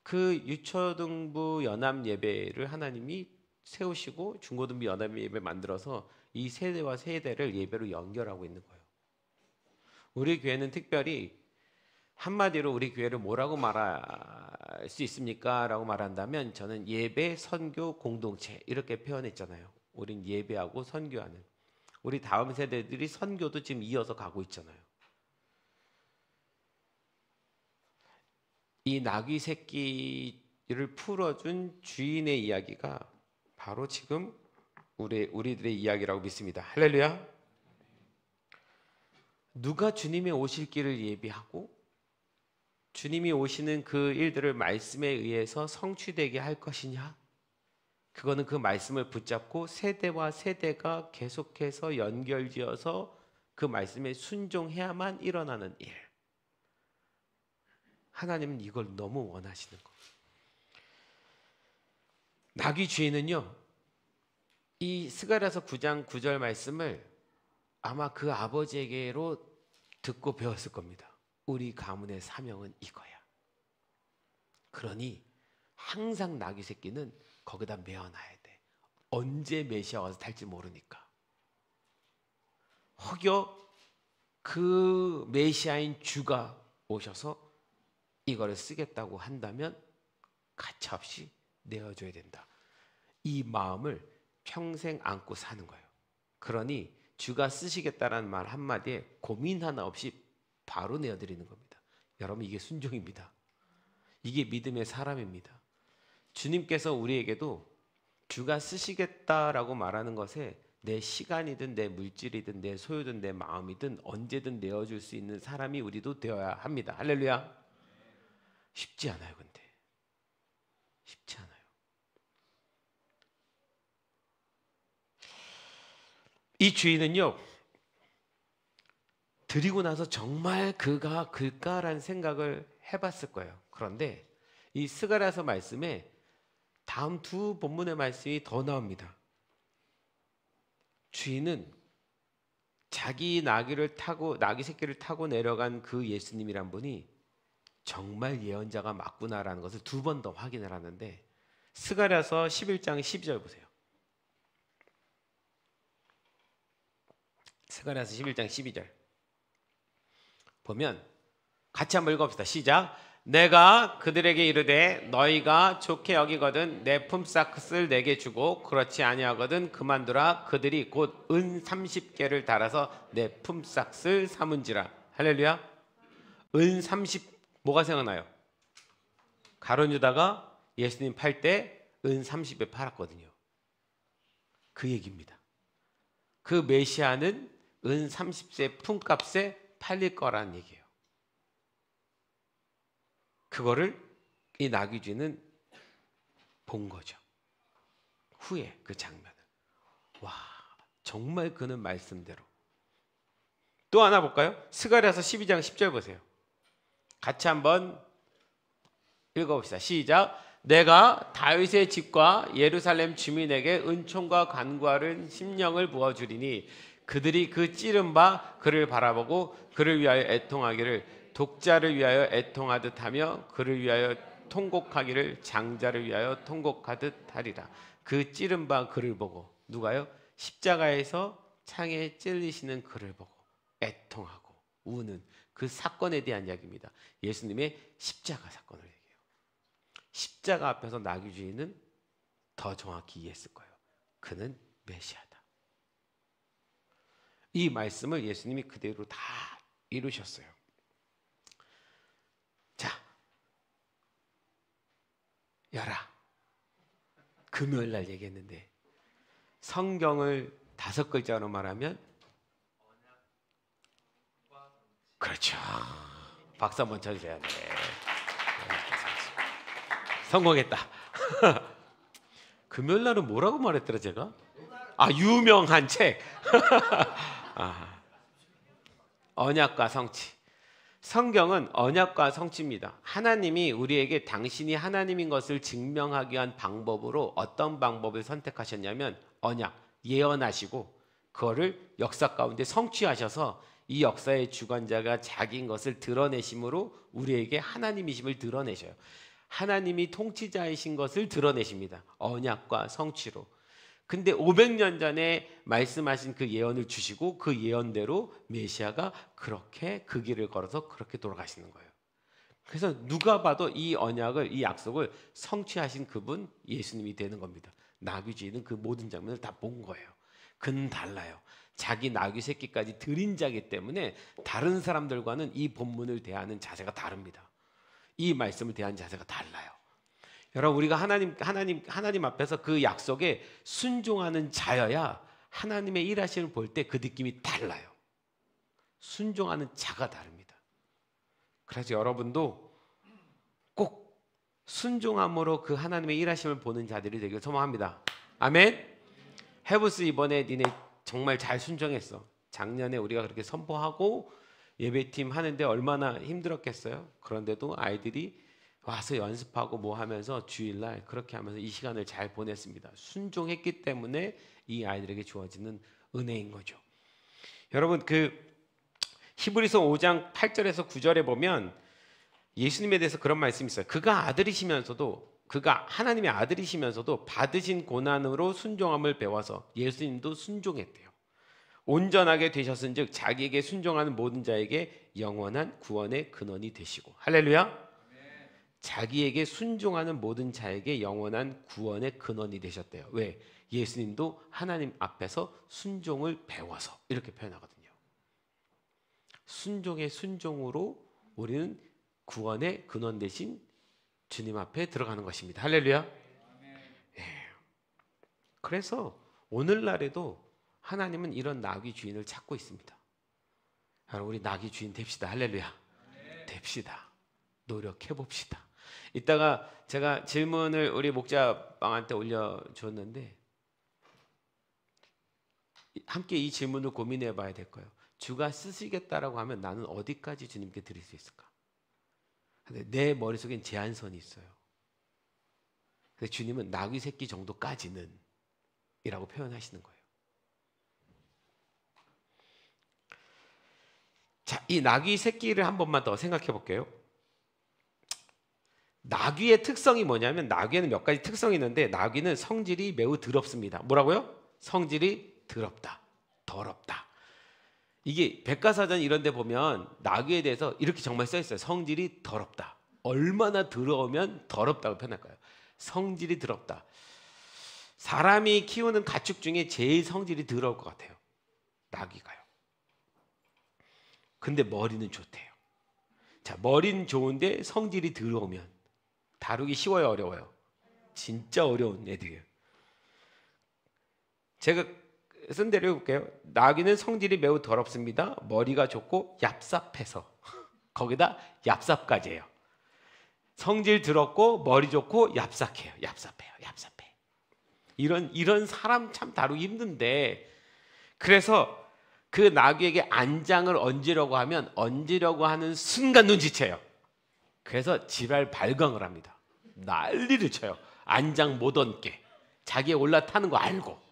그 유초등부 연합 예배를 하나님이 세우시고 중고등부 연합 예배 만들어서 이 세대와 세대를 예배로 연결하고 있는 거예요. 우리 교회는 특별히 한마디로 우리 교회를 뭐라고 말할 수 있습니까? 라고 말한다면 저는 예배, 선교, 공동체 이렇게 표현했잖아요. 우린 예배하고 선교하는. 우리 다음 세대들이 선교도 지금 이어서 가고 있잖아요. 이 나귀 새끼를 풀어준 주인의 이야기가 바로 지금 우리들의 이야기라고 믿습니다. 할렐루야. 누가 주님의 오실 길을 예비하고 주님이 오시는 그 일들을 말씀에 의해서 성취되게 할 것이냐? 그거는 그 말씀을 붙잡고 세대와 세대가 계속해서 연결지어서 그 말씀에 순종해야만 일어나는 일. 하나님은 이걸 너무 원하시는 거예요. 나귀 주인은요, 이 스가랴서 9장 9절 말씀을 아마 그 아버지에게로 듣고 배웠을 겁니다. 우리 가문의 사명은 이거야. 그러니 항상 나귀 새끼는 거기다 메어놔야 돼. 언제 메시아 와서 탈지 모르니까. 혹여 그 메시아인 주가 오셔서 이거를 쓰겠다고 한다면 가차없이 내어줘야 된다. 이 마음을 평생 안고 사는 거예요. 그러니 주가 쓰시겠다라는 말 한마디에 고민 하나 없이 바로 내어드리는 겁니다. 여러분 이게 순종입니다. 이게 믿음의 사람입니다. 주님께서 우리에게도 주가 쓰시겠다라고 말하는 것에 내 시간이든 내 물질이든 내 소유든 내 마음이든 언제든 내어줄 수 있는 사람이 우리도 되어야 합니다. 할렐루야. 쉽지 않아요. 근데 쉽지 않아요. 이 주인은요, 드리고 나서 정말 그가 글까라는 생각을 해봤을 거예요. 그런데 이 스가랴서 말씀에 다음 두 본문의 말씀이 더 나옵니다. 주인은 자기 나귀 새끼를 타고 내려간 그 예수님이란 분이 정말 예언자가 맞구나라는 것을 두 번 더 확인을 하는데, 스가랴서 11장 12절 보세요. 스가랴서 11장 12절 보면 같이 한번 읽어봅시다. 시작. 내가 그들에게 이르되 너희가 좋게 여기거든 내 품삯을 내게 주고 그렇지 아니하거든 그만두라. 그들이 곧 은 30개를 달아서 내 품삯을 삼은지라. 할렐루야. 은 30, 뭐가 생각나요? 가룟 유다가 예수님 팔 때 은 30에 팔았거든요. 그 얘기입니다. 그 메시아는 은 30세 품값에 팔릴 거라는 얘기예요. 그거를 이 나귀주인은 본 거죠. 후에 그 장면을. 와, 정말 그는 말씀대로. 또 하나 볼까요? 스가랴서 12장 10절 보세요. 같이 한번 읽어봅시다. 시작. 내가 다윗의 집과 예루살렘 주민에게 은총과 간구하는 심령을 부어주리니 그들이 그 찌른 바 그를 바라보고 그를 위하여 애통하기를 독자를 위하여 애통하듯 하며 그를 위하여 통곡하기를 장자를 위하여 통곡하듯 하리라. 그 찌른 바 그를 보고, 누가요? 십자가에서 창에 찔리시는 그를 보고 애통하고 우는 그 사건에 대한 이야기입니다. 예수님의 십자가 사건을 얘기해요. 십자가 앞에서 나귀주인은 더 정확히 이해했을 거예요. 그는 메시아다. 이 말씀을 예수님이 그대로 다 이루셨어요. 자, 열아. 금요일 날 얘기했는데 성경을 5글자로 말하면, 그렇죠. 박수 한번 쳐주세요. 네. 성공했다. 금요일 날은 뭐라고 말했더라 제가? 유명한 책. 언약과 성취. 성경은 언약과 성취입니다. 하나님이 우리에게 당신이 하나님인 것을 증명하기 위한 방법으로 어떤 방법을 선택하셨냐면 언약, 예언하시고 그거를 역사 가운데 성취하셔서 이 역사의 주관자가 자기인 것을 드러내심으로 우리에게 하나님이심을 드러내셔요. 하나님이 통치자이신 것을 드러내십니다. 언약과 성취로. 근데 500년 전에 말씀하신 그 예언을 주시고 그 예언대로 메시아가 그렇게 그 길을 걸어서 그렇게 돌아가시는 거예요. 그래서 누가 봐도 이 언약을, 이 약속을 성취하신 그분 예수님이 되는 겁니다. 나귀주인은 그 모든 장면을 다 본 거예요. 그는 달라요. 자기 나귀 새끼까지 들인 자기 때문에 다른 사람들과는 이 본문을 대하는 자세가 다릅니다. 이 말씀을 대하는 자세가 달라요. 여러분, 우리가 하나님 앞에서 그 약속에 순종하는 자여야 하나님의 일하심을 볼 때 그 느낌이 달라요. 순종하는 자가 다릅니다. 그래서 여러분도 꼭 순종함으로 그 하나님의 일하심을 보는 자들이 되길 소망합니다. 아멘. 헤브스 이번에 니네 정말 잘 순종했어. 작년에 우리가 그렇게 선포하고 예배팀 하는데 얼마나 힘들었겠어요. 그런데도 아이들이 와서 연습하고 뭐 하면서 주일날 그렇게 하면서 이 시간을 잘 보냈습니다. 순종했기 때문에 이 아이들에게 주어지는 은혜인 거죠. 여러분, 그 히브리서 5장 8절에서 9절에 보면 예수님에 대해서 그런 말씀이 있어요. 그가 하나님의 아들이시면서도 받으신 고난으로 순종함을 배워서 예수님도 순종했대요. 온전하게 되셨은즉 자기에게 순종하는 모든 자에게 영원한 구원의 근원이 되시고. 할렐루야. 자기에게 순종하는 모든 자에게 영원한 구원의 근원이 되셨대요. 왜? 예수님도 하나님 앞에서 순종을 배워서 이렇게 표현하거든요. 순종의 순종으로 우리는 구원의 근원 되신 주님 앞에 들어가는 것입니다. 할렐루야. 예. 그래서 오늘날에도 하나님은 이런 나귀 주인을 찾고 있습니다. 우리 나귀 주인 됩시다. 할렐루야. 됩시다. 노력해 봅시다. 이따가 제가 질문을 우리 목자방한테 올려줬는데 함께 이 질문을 고민해 봐야 될 거예요. 주가 쓰시겠다라고 하면 나는 어디까지 주님께 드릴 수 있을까? 근데 내 머릿속엔 제한선이 있어요. 그래서 주님은 나귀 새끼 정도까지는 이라고 표현하시는 거예요. 자, 이 나귀 새끼를 한 번만 더 생각해 볼게요. 나귀의 특성이 뭐냐면, 나귀에는 몇 가지 특성이 있는데, 나귀는 성질이 매우 더럽습니다. 뭐라고요? 성질이 더럽다, 더럽다. 이게 백과사전 이런 데 보면 나귀에 대해서 이렇게 정말 써 있어요. 성질이 더럽다. 얼마나 더러우면 더럽다고 표현할 거예요. 성질이 더럽다. 사람이 키우는 가축 중에 제일 성질이 더러울 것 같아요. 나귀가요. 근데 머리는 좋대요. 자, 머리는 좋은데 성질이 더러우면 다루기 쉬워요, 어려워요? 진짜 어려운 애들이에요. 제가 쓴 대로 해볼게요. 나귀는 성질이 매우 더럽습니다. 머리가 좋고 얍삽해서. 거기다 얍삽까지예요. 성질 더럽고 머리 좋고 얍삽해요. 얍삽해. 이런 사람 참 다루기 힘든데, 그래서 그 나귀에게 안장을 얹으려고 하면 얹으려고 하는 순간 눈치채요. 그래서 지랄 발광을 합니다. 난리를 쳐요. 안장 못 얹게. 자기에 올라타는 거 알고.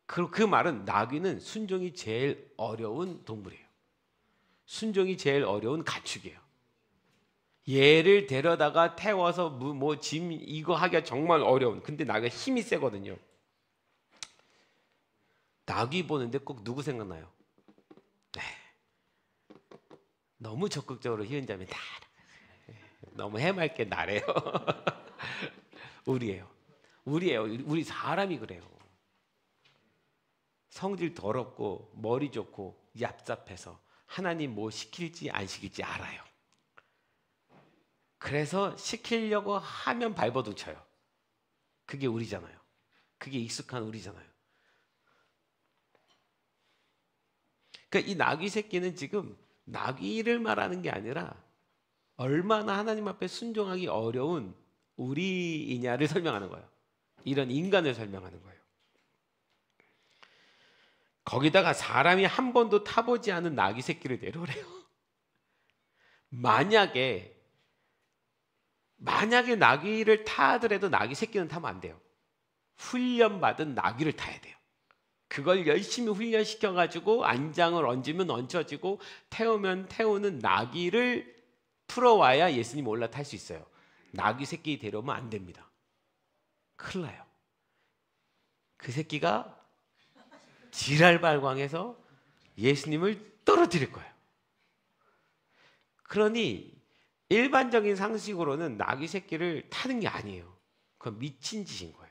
그 말은 나귀는 순종이 제일 어려운 동물이에요. 순종이 제일 어려운 가축이에요. 얘를 데려다가 태워서 짐 이거 하기가 정말 어려운. 근데 나귀가 힘이 세거든요. 나귀 보는데 꼭 누구 생각나요? 네. 너무 적극적으로 희은자매 다 너무 해맑게 나래요. 우리예요. 우리 사람이 그래요. 성질 더럽고 머리 좋고 얍삽해서 하나님 뭐 시킬지 안 시킬지 알아요. 그래서 시키려고 하면 발버둥 쳐요. 그게 우리잖아요. 그게 익숙한 우리잖아요. 그러니까 이 나귀 새끼는 지금 나귀를 말하는 게 아니라 얼마나 하나님 앞에 순종하기 어려운 우리이냐를 설명하는 거예요. 이런 인간을 설명하는 거예요. 거기다가 사람이 한 번도 타보지 않은 나귀 새끼를 내려오래요. 만약에 나귀를 타더라도 나귀 새끼는 타면 안 돼요. 훈련받은 나귀를 타야 돼요. 그걸 열심히 훈련시켜가지고 안장을 얹으면 얹혀지고 태우면 태우는 나귀를 풀어와야 예수님 올라탈 수 있어요. 나귀 새끼 데려오면 안 됩니다. 큰일 나요. 그 새끼가 지랄발광해서 예수님을 떨어뜨릴 거예요. 그러니 일반적인 상식으로는 나귀 새끼를 타는 게 아니에요. 그건 미친 짓인 거예요.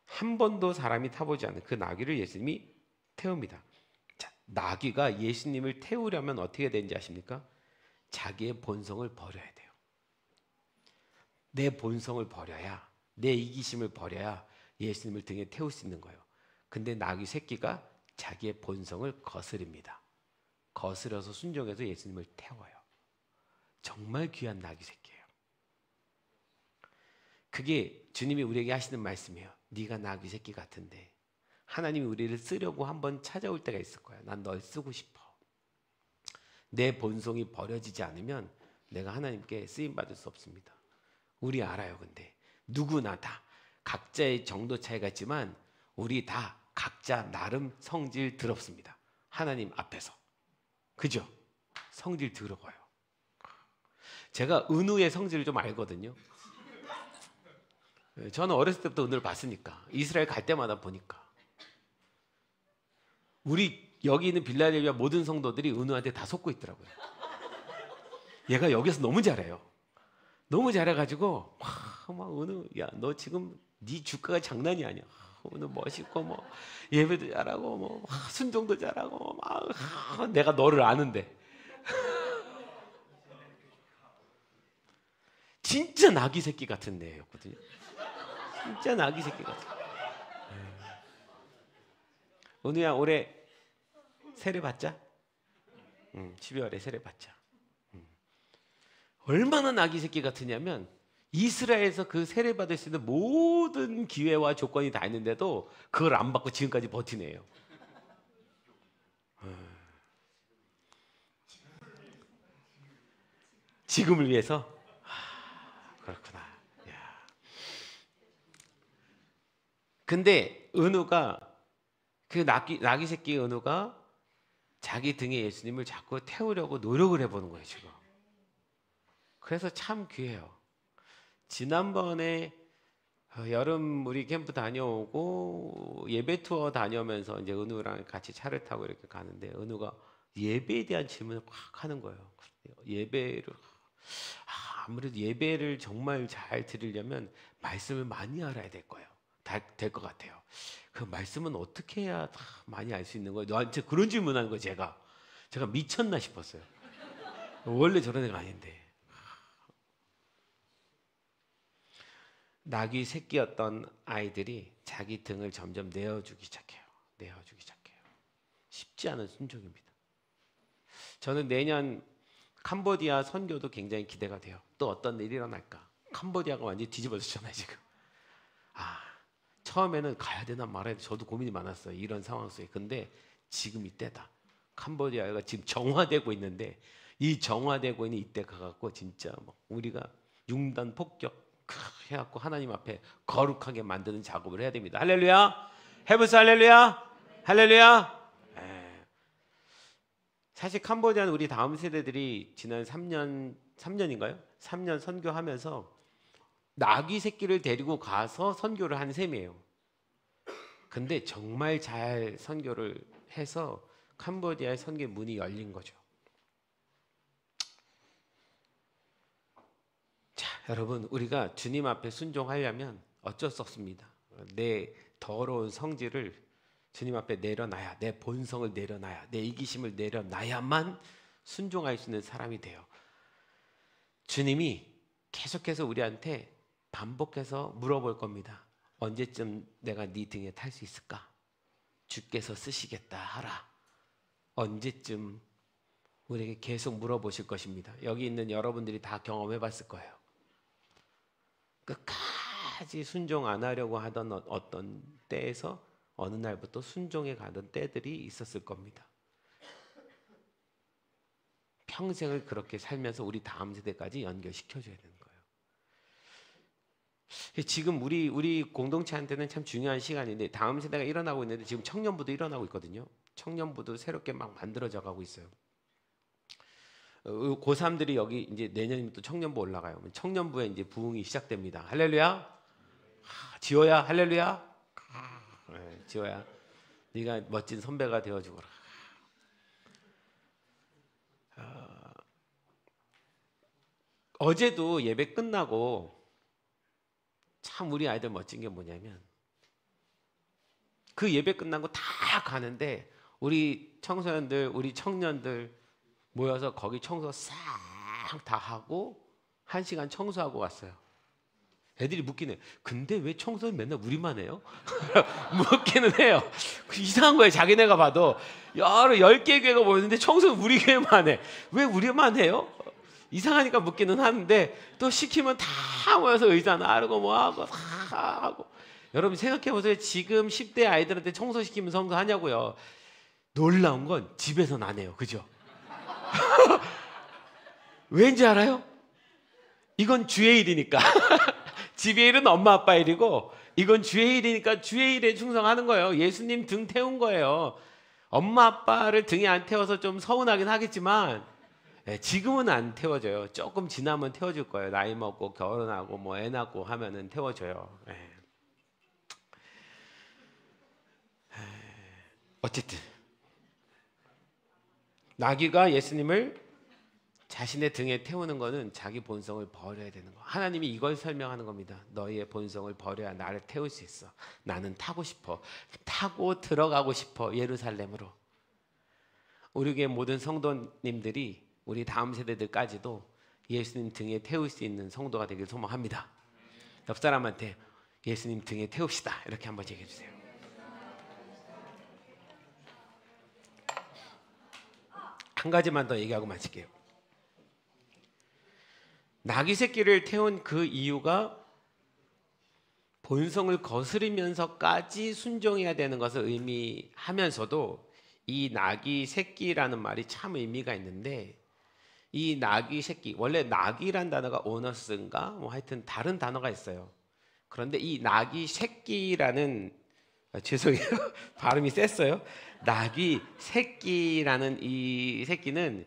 한 번도 사람이 타보지 않은 그 나귀를 예수님이 태웁니다. 자, 나귀가 예수님을 태우려면 어떻게 되는지 아십니까? 자기의 본성을 버려야 돼요. 내 본성을 버려야, 내 이기심을 버려야 예수님을 등에 태울 수 있는 거예요. 근데 나귀 새끼가 자기의 본성을 거스릅니다. 거스려서 순종해서 예수님을 태워요. 정말 귀한 나귀 새끼예요. 그게 주님이 우리에게 하시는 말씀이에요. 네가 나귀 새끼 같은데 하나님이 우리를 쓰려고 한번 찾아올 때가 있을 거야. 난 널 쓰고 싶어. 내 본성이 버려지지 않으면 내가 하나님께 쓰임받을 수 없습니다. 우리 알아요. 근데 누구나 다 각자의 정도 차이가 있지만 우리 다 각자 나름 성질 더럽습니다. 하나님 앞에서. 그죠? 성질 더러워요. 제가 은우의 성질을 좀 알거든요. 저는 어렸을 때부터 은우를 봤으니까. 이스라엘 갈 때마다 보니까. 우리 여기 있는 빌라델비아 모든 성도들이 은우한테 다 속고 있더라고요. 얘가 여기서 너무 잘해요. 너무 잘해가지고 막 은우, 야, 너 지금 네 주가가 장난이 아니야. 은우 멋있고 뭐 예배도 잘하고 뭐 순종도 잘하고 막 내가 너를 아는데 진짜 나귀 새끼 같은 애였거든요. 진짜 나귀 새끼 같은. 은우야, 올해 세례 받자. 12월에 세례 받자. 얼마나 나귀 새끼 같으냐면 이스라엘에서 그 세례 받을 수 있는 모든 기회와 조건이 다 있는데도 그걸 안 받고 지금까지 버티네요. 지금을 위해서? 그렇구나. 야. 근데 은우가 그 나귀 새끼 은우가 자기 등에 예수님을 자꾸 태우려고 노력을 해보는 거예요 지금. 그래서 참 귀해요. 지난번에 여름 우리 캠프 다녀오고 예배 투어 다녀오면서 이제 은우랑 같이 차를 타고 이렇게 가는데 은우가 예배에 대한 질문을 확 하는 거예요. 예배를 아무래도 예배를 정말 잘 드리려면 말씀을 많이 알아야 될 거예요. 될 것 같아요. 그 말씀은 어떻게 해야 많이 알 수 있는 거예요? 너한테 그런 질문하는 거 제가 미쳤나 싶었어요. 원래 저런 애가 아닌데. 나귀 새끼였던 아이들이 자기 등을 점점 내어주기 시작해요. 쉽지 않은 순종입니다. 저는 내년 캄보디아 선교도 굉장히 기대가 돼요. 또 어떤 일이 일어날까? 캄보디아가 완전히 뒤집어졌잖아요 지금. 처음에는 가야 되나 말아야 되나 저도 고민이 많았어요. 이런 상황 속에. 근데 지금 이때다. 캄보디아가 지금 정화되고 있는데 이 정화되고 있는 이때 가갖고 진짜 우리가 융단 폭격 해갖고 하나님 앞에 거룩하게 만드는 작업을 해야 됩니다. 할렐루야. 해보세요. 할렐루야. 사실 캄보디아는 우리 다음 세대들이 지난 3년인가요? 3년 선교하면서 나귀 새끼를 데리고 가서 선교를 한 셈이에요. 근데 정말 잘 선교를 해서 캄보디아의 선교 문이 열린 거죠. 자, 여러분 우리가 주님 앞에 순종하려면 어쩔 수 없습니다. 내 더러운 성질을 주님 앞에 내려놔야, 내 본성을 내려놔야, 내 이기심을 내려놔야만 순종할 수 있는 사람이 돼요. 주님이 계속해서 우리한테 반복해서 물어볼 겁니다. 언제쯤 내가 네 등에 탈 수 있을까? 주께서 쓰시겠다 하라. 언제쯤 우리에게 계속 물어보실 것입니다. 여기 있는 여러분들이 다 경험해 봤을 거예요. 끝까지 순종 안 하려고 하던 어떤 때에서 어느 날부터 순종해 가던 때들이 있었을 겁니다. 평생을 그렇게 살면서 우리 다음 세대까지 연결시켜줘야 되는 거예요. 지금 우리 공동체한테는 참 중요한 시간인데 다음 세대가 일어나고 있는데 지금 청년부도 일어나고 있거든요. 청년부도 새롭게 막 만들어져 가고 있어요. 고3들이 여기 이제 내년이면 또 청년부 올라가요. 청년부에 이제 부흥이 시작됩니다. 할렐루야. 지호야 할렐루야. 지호야 네가 멋진 선배가 되어주거라. 어제도 예배 끝나고 참 우리 아이들 멋진 게 뭐냐면 그 예배 끝나고 다 가는데 우리 청소년들 우리 청년들 모여서 거기 청소 싹 다 하고 1시간 청소하고 왔어요. 애들이 묻기는 근데 왜 청소는 맨날 우리만 해요? 묻기는 해요. 이상한 거예요. 자기네가 봐도 여러 10개 교회가 모였는데 청소는 우리 교회만 해. 왜 우리만 해요? 이상하니까 묻기는 하는데 또 시키면 다 모여서 의자 나르고 뭐하고 다 하고. 여러분 생각해보세요. 지금 10대 아이들한테 청소시키면 청소하냐고요. 놀라운 건 집에서는 안 해요. 그죠? 왠지 알아요? 이건 주의 일이니까. 집의 일은 엄마 아빠 일이고 이건 주의 일이니까 주의 일에 충성하는 거예요. 예수님 등 태운 거예요. 엄마 아빠를 등에 안 태워서 좀 서운하긴 하겠지만 지금은 안 태워줘요. 조금 지나면 태워줄 거예요. 나이 먹고 결혼하고 뭐 애 낳고 하면은 태워줘요. 어쨌든 나귀가 예수님을 자신의 등에 태우는 것은 자기 본성을 버려야 되는 거. 하나님이 이걸 설명하는 겁니다. 너희의 본성을 버려야 나를 태울 수 있어. 나는 타고 싶어. 타고 들어가고 싶어. 예루살렘으로. 우리 교회 모든 성도님들이 우리 다음 세대들까지도 예수님 등에 태울 수 있는 성도가 되길 소망합니다. 옆 사람한테 예수님 등에 태웁시다. 이렇게 한번 얘기해 주세요. 한 가지만 더 얘기하고 마칠게요. 나귀 새끼를 태운 그 이유가 본성을 거스르면서까지 순종해야 되는 것을 의미하면서도 이 나귀 새끼라는 말이 참 의미가 있는데 이 나귀 새끼, 원래 나귀란 단어가 오너스인가 뭐 하여튼 다른 단어가 있어요. 그런데 이 나귀 새끼라는 죄송해요. 발음이 셌어요. 나귀 새끼라는 이 새끼는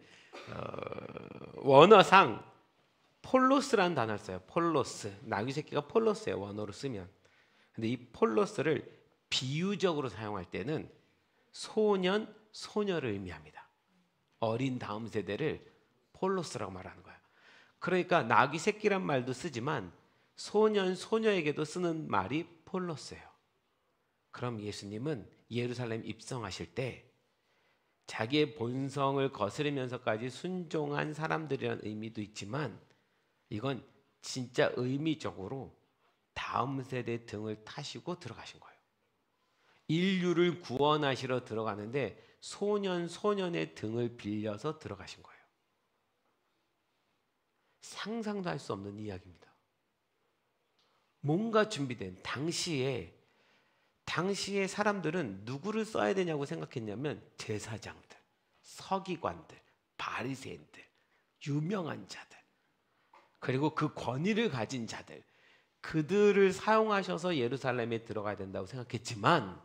원어상 폴로스라는 단어를 써요. 폴로스. 나귀 새끼가 폴로스예요. 원어로 쓰면. 근데 이 폴로스를 비유적으로 사용할 때는 소년, 소녀를 의미합니다. 어린 다음 세대를 폴로스라고 말하는 거예요. 그러니까 나귀 새끼란 말도 쓰지만 소년, 소녀에게도 쓰는 말이 폴로스예요. 그럼 예수님은 예루살렘 입성하실 때 자기의 본성을 거스르면서까지 순종한 사람들이라는 의미도 있지만 이건 진짜 의미적으로 다음 세대 등을 타시고 들어가신 거예요. 인류를 구원하시러 들어가는데 소년, 소년의 등을 빌려서 들어가신 거예요. 상상도 할 수 없는 이야기입니다. 뭔가 준비된 당시에 사람들은 누구를 써야 되냐고 생각했냐면 제사장들, 서기관들, 바리새인들, 유명한 자들, 그리고 그 권위를 가진 자들, 그들을 사용하셔서 예루살렘에 들어가야 된다고 생각했지만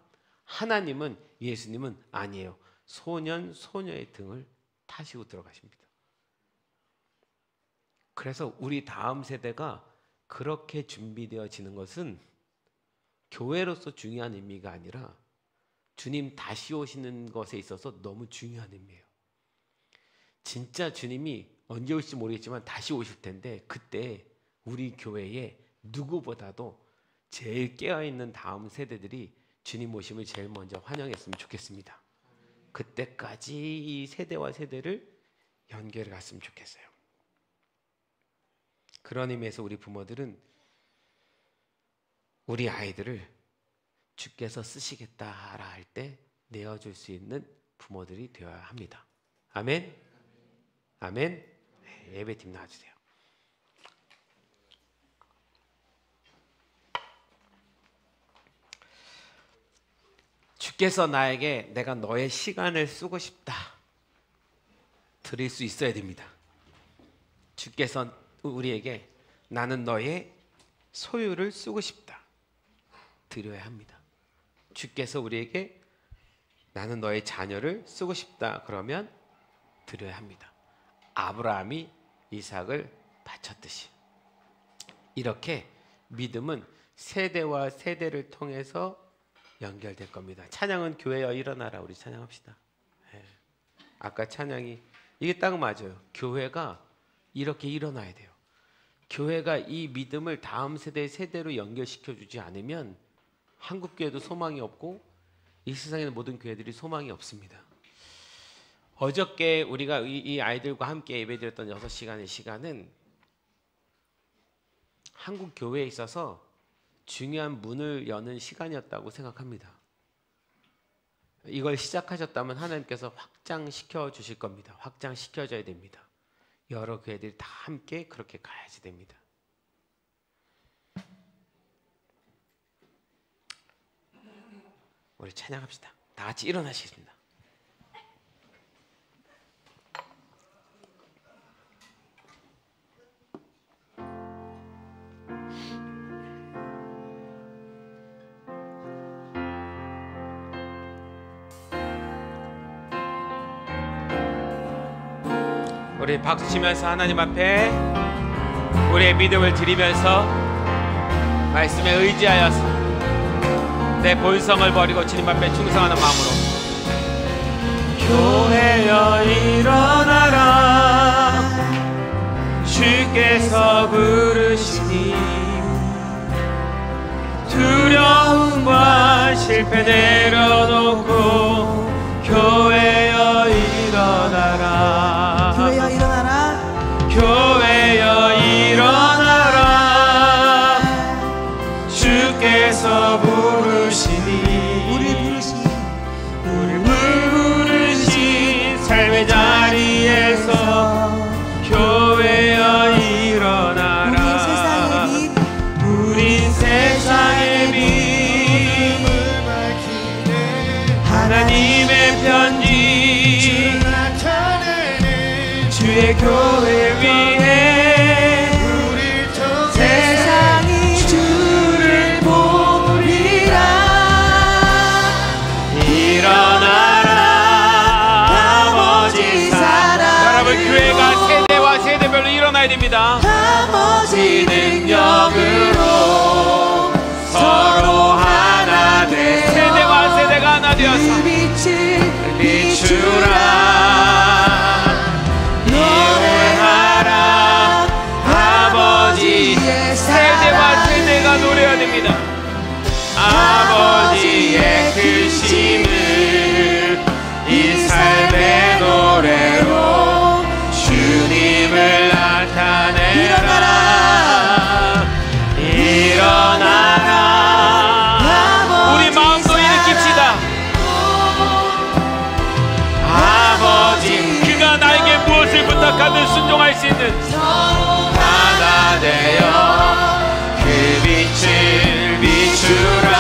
하나님은, 예수님은 아니에요. 소년, 소녀의 등을 타시고 들어가십니다. 그래서 우리 다음 세대가 그렇게 준비되어지는 것은 교회로서 중요한 의미가 아니라 주님 다시 오시는 것에 있어서 너무 중요한 의미예요. 진짜 주님이 언제 올지 모르겠지만 다시 오실 텐데 그때 우리 교회에 누구보다도 제일 깨어있는 다음 세대들이 주님 오심을 제일 먼저 환영했으면 좋겠습니다. 그때까지 이 세대와 세대를 연결해 갔으면 좋겠어요. 그런 의미에서 우리 부모들은 우리 아이들을 주께서 쓰시겠다라 할 때 내어줄 수 있는 부모들이 되어야 합니다. 아멘? 아멘? 네, 예배팀 나와주세요. 주께서 나에게 내가 너의 시간을 쓰고 싶다 드릴 수 있어야 됩니다. 주께서 우리에게 나는 너의 소유를 쓰고 싶다 드려야 합니다. 주께서 우리에게 나는 너의 자녀를 쓰고 싶다 그러면 드려야 합니다. 아브라함이 이삭을 바쳤듯이. 이렇게 믿음은 세대와 세대를 통해서 연결될 겁니다. 찬양은 교회여 일어나라. 우리 찬양합시다. 네. 아까 찬양이 이게 딱 맞아요. 교회가 이렇게 일어나야 돼요. 교회가 이 믿음을 다음 세대로 연결시켜주지 않으면 한국교회도 소망이 없고 이 세상에 있는 모든 교회들이 소망이 없습니다. 어저께 우리가 이 아이들과 함께 예배드렸던 6시간의 시간은 한국 교회에 있어서 중요한 문을 여는 시간이었다고 생각합니다. 이걸 시작하셨다면 하나님께서 확장시켜 주실 겁니다. 확장시켜줘야 됩니다. 여러 교회들이 다 함께 그렇게 가야지 됩니다. 우리 찬양합시다. 다 같이 일어나시겠습니다. 우리 박수 치면서 하나님 앞에 우리의 믿음을 드리면서 말씀에 의지하여서 내 본성을 버리고 주님 앞에 충성하는 마음으로 교회여 일어나라 주께서 부르시니 두려움과 실패 내려놓고 교회여 일어나라 교회여 일어나라 교회여 일어나라 주께서 부르시니 우리 부르신 삶의 자리에서 교회여 일어나라 우린 세상의 빛 주의 교회 위에 세상이 주를 보리라. 일어나라 아버지 사랑. 여러분, 교회가 세대와 세대별로 일어나야 됩니다. 아버지 능력으로 서로 하나 돼 세대와 세대가 하나 되어서 빛을 비추라. 노래하라 아버지. 세대와 세대가 노래해야 됩니다. 아버지의 크심을 이 삶의 노래로 주님을 나타내라. 일어나라. 우리 마음도 일으킵시다. 아버지, 그가 나에게 무엇을 부탁하든 순종할 수 있는 하나 되어 그 빛을 비추라.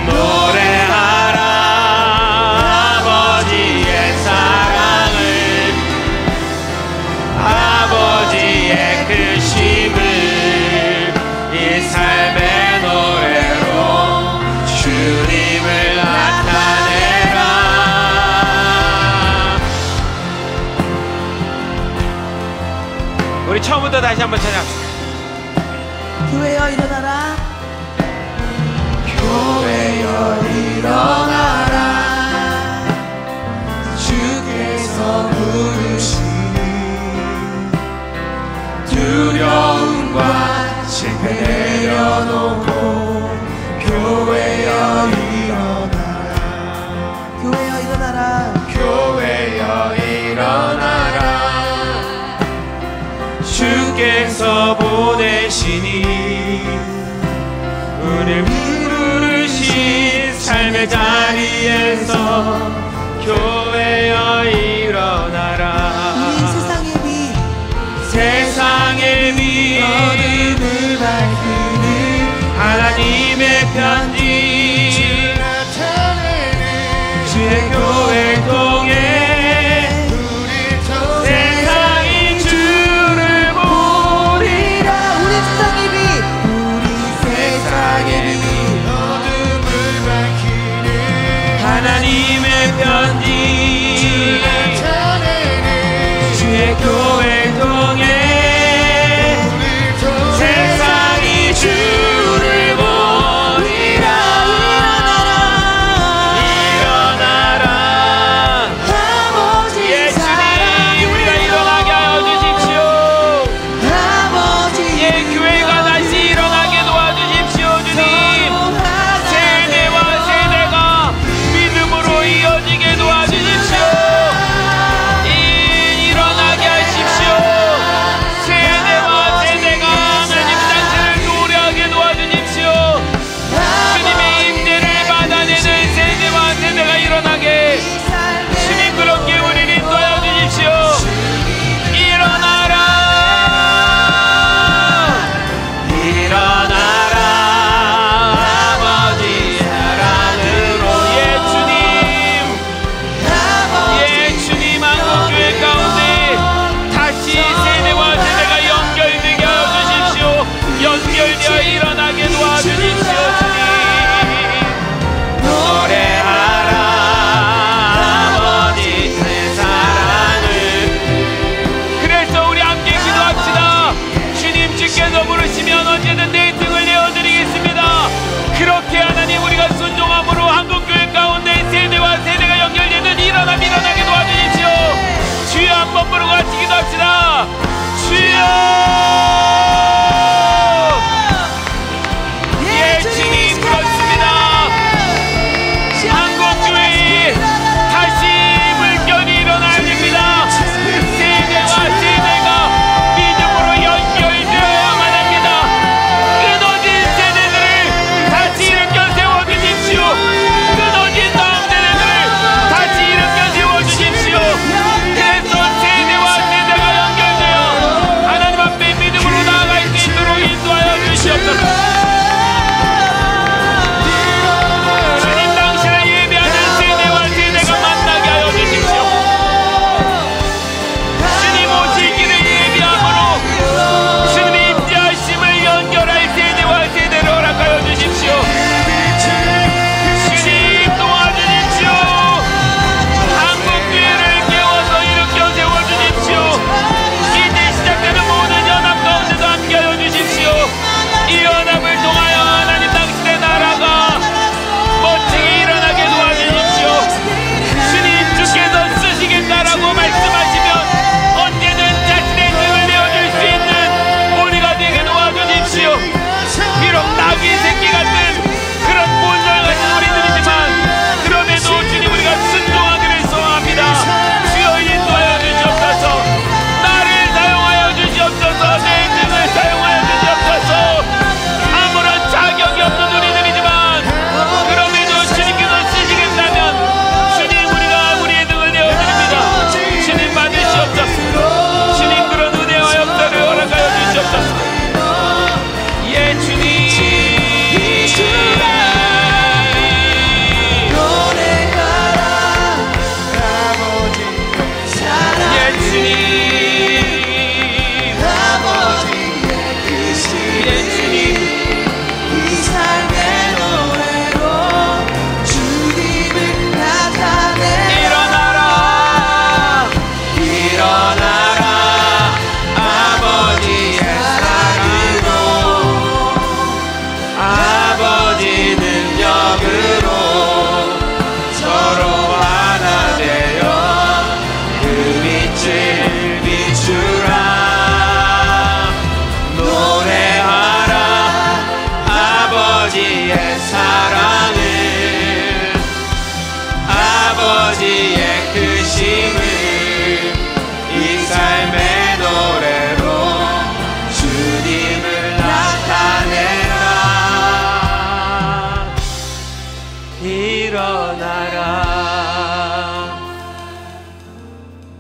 노래하라 아버지의 사랑을, 아버지의 크심을 이 삶의 노래로 주님을 나타내라. 우리 처음부터 다시 한번 찬양합시다. 교회여 일어나라. 교회여 일어나라. 주께서 부르시니 두려움과 실패 내려놓고 교회여 일어나라. 교회여 일어나라. 교회여 일어나라. 주께서 보내시니 우리를 부르신 삶의 자리에서 교회여 일어나라. 세상의 빛, 세상의 빛, 어둠을 밝히는 하나님의 편지, 주의 교회를 통해 세상이 주를 보리라. 우리 세상의 빛, 우리 세상의 빛, 어둠을 밝히는 하나님의 편지,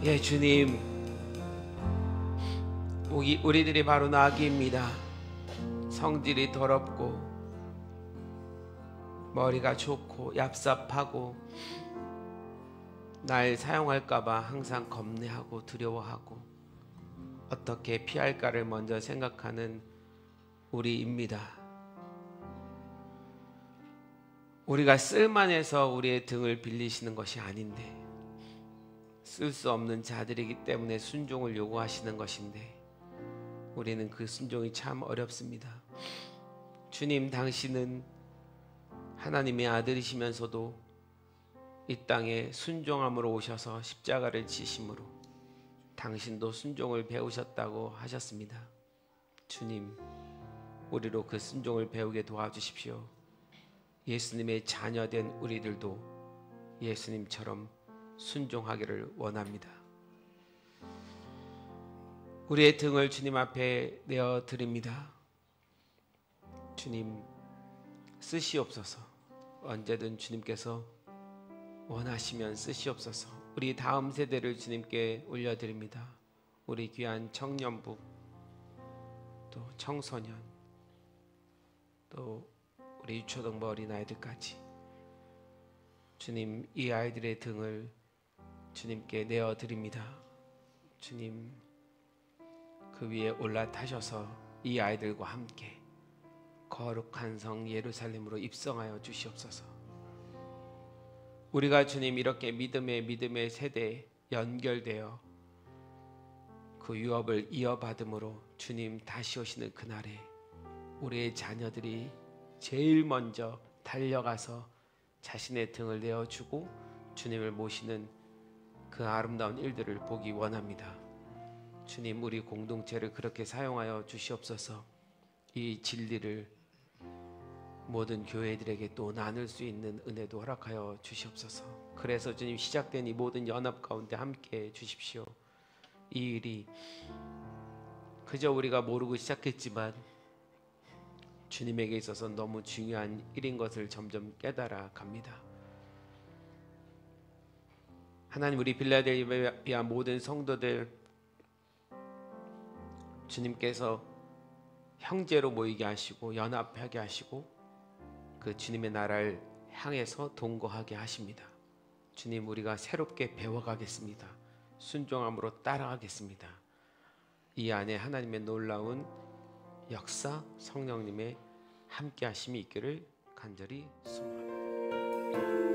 예, 주님, 우리들이 바로 나귀입니다. 성질이 더럽고 머리가 좋고 얍삽하고 날 사용할까봐 항상 겁내하고 두려워하고 어떻게 피할까를 먼저 생각하는 우리입니다. 우리가 쓸만해서 우리의 등을 빌리시는 것이 아닌데, 쓸 수 없는 자들이기 때문에 순종을 요구하시는 것인데, 우리는 그 순종이 참 어렵습니다. 주님, 당신은 하나님의 아들이시면서도 이 땅에 순종함으로 오셔서 십자가를 지심으로 당신도 순종을 배우셨다고 하셨습니다. 주님, 우리로 그 순종을 배우게 도와주십시오. 예수님의 자녀된 우리들도 예수님처럼 순종하기를 원합니다. 우리의 등을 주님 앞에 내어 드립니다. 주님, 쓰시옵소서. 언제든 주님께서 원하시면 쓰시옵소서. 우리 다음 세대를 주님께 올려드립니다. 우리 귀한 청년부, 또 청소년, 또 우리 유초등부 어린아이들까지 주님, 이 아이들의 등을 주님께 내어드립니다. 주님, 그 위에 올라타셔서 이 아이들과 함께 거룩한 성 예루살렘으로 입성하여 주시옵소서. 우리가 주님 이렇게 믿음의 세대에 연결되어 그 유업을 이어받음으로 주님 다시 오시는 그날에 우리의 자녀들이 제일 먼저 달려가서 자신의 등을 내어주고 주님을 모시는 그 아름다운 일들을 보기 원합니다. 주님, 우리 공동체를 그렇게 사용하여 주시옵소서. 이 진리를 모든 교회들에게 또 나눌 수 있는 은혜도 허락하여 주시옵소서. 그래서 주님, 시작된 이 모든 연합 가운데 함께 주십시오. 이 일이 그저 우리가 모르고 시작했지만 주님에게 있어서 너무 중요한 일인 것을 점점 깨달아 갑니다. 하나님, 우리 빌라델비아 모든 성도들 주님께서 형제로 모이게 하시고 연합하게 하시고 그 주님의 나라를 향해서 동거하게 하십니다. 주님, 우리가 새롭게 배워가겠습니다. 순종함으로 따라가겠습니다. 이 안에 하나님의 놀라운 역사, 성령님의 함께 하심이 있기를 간절히 소망합니다.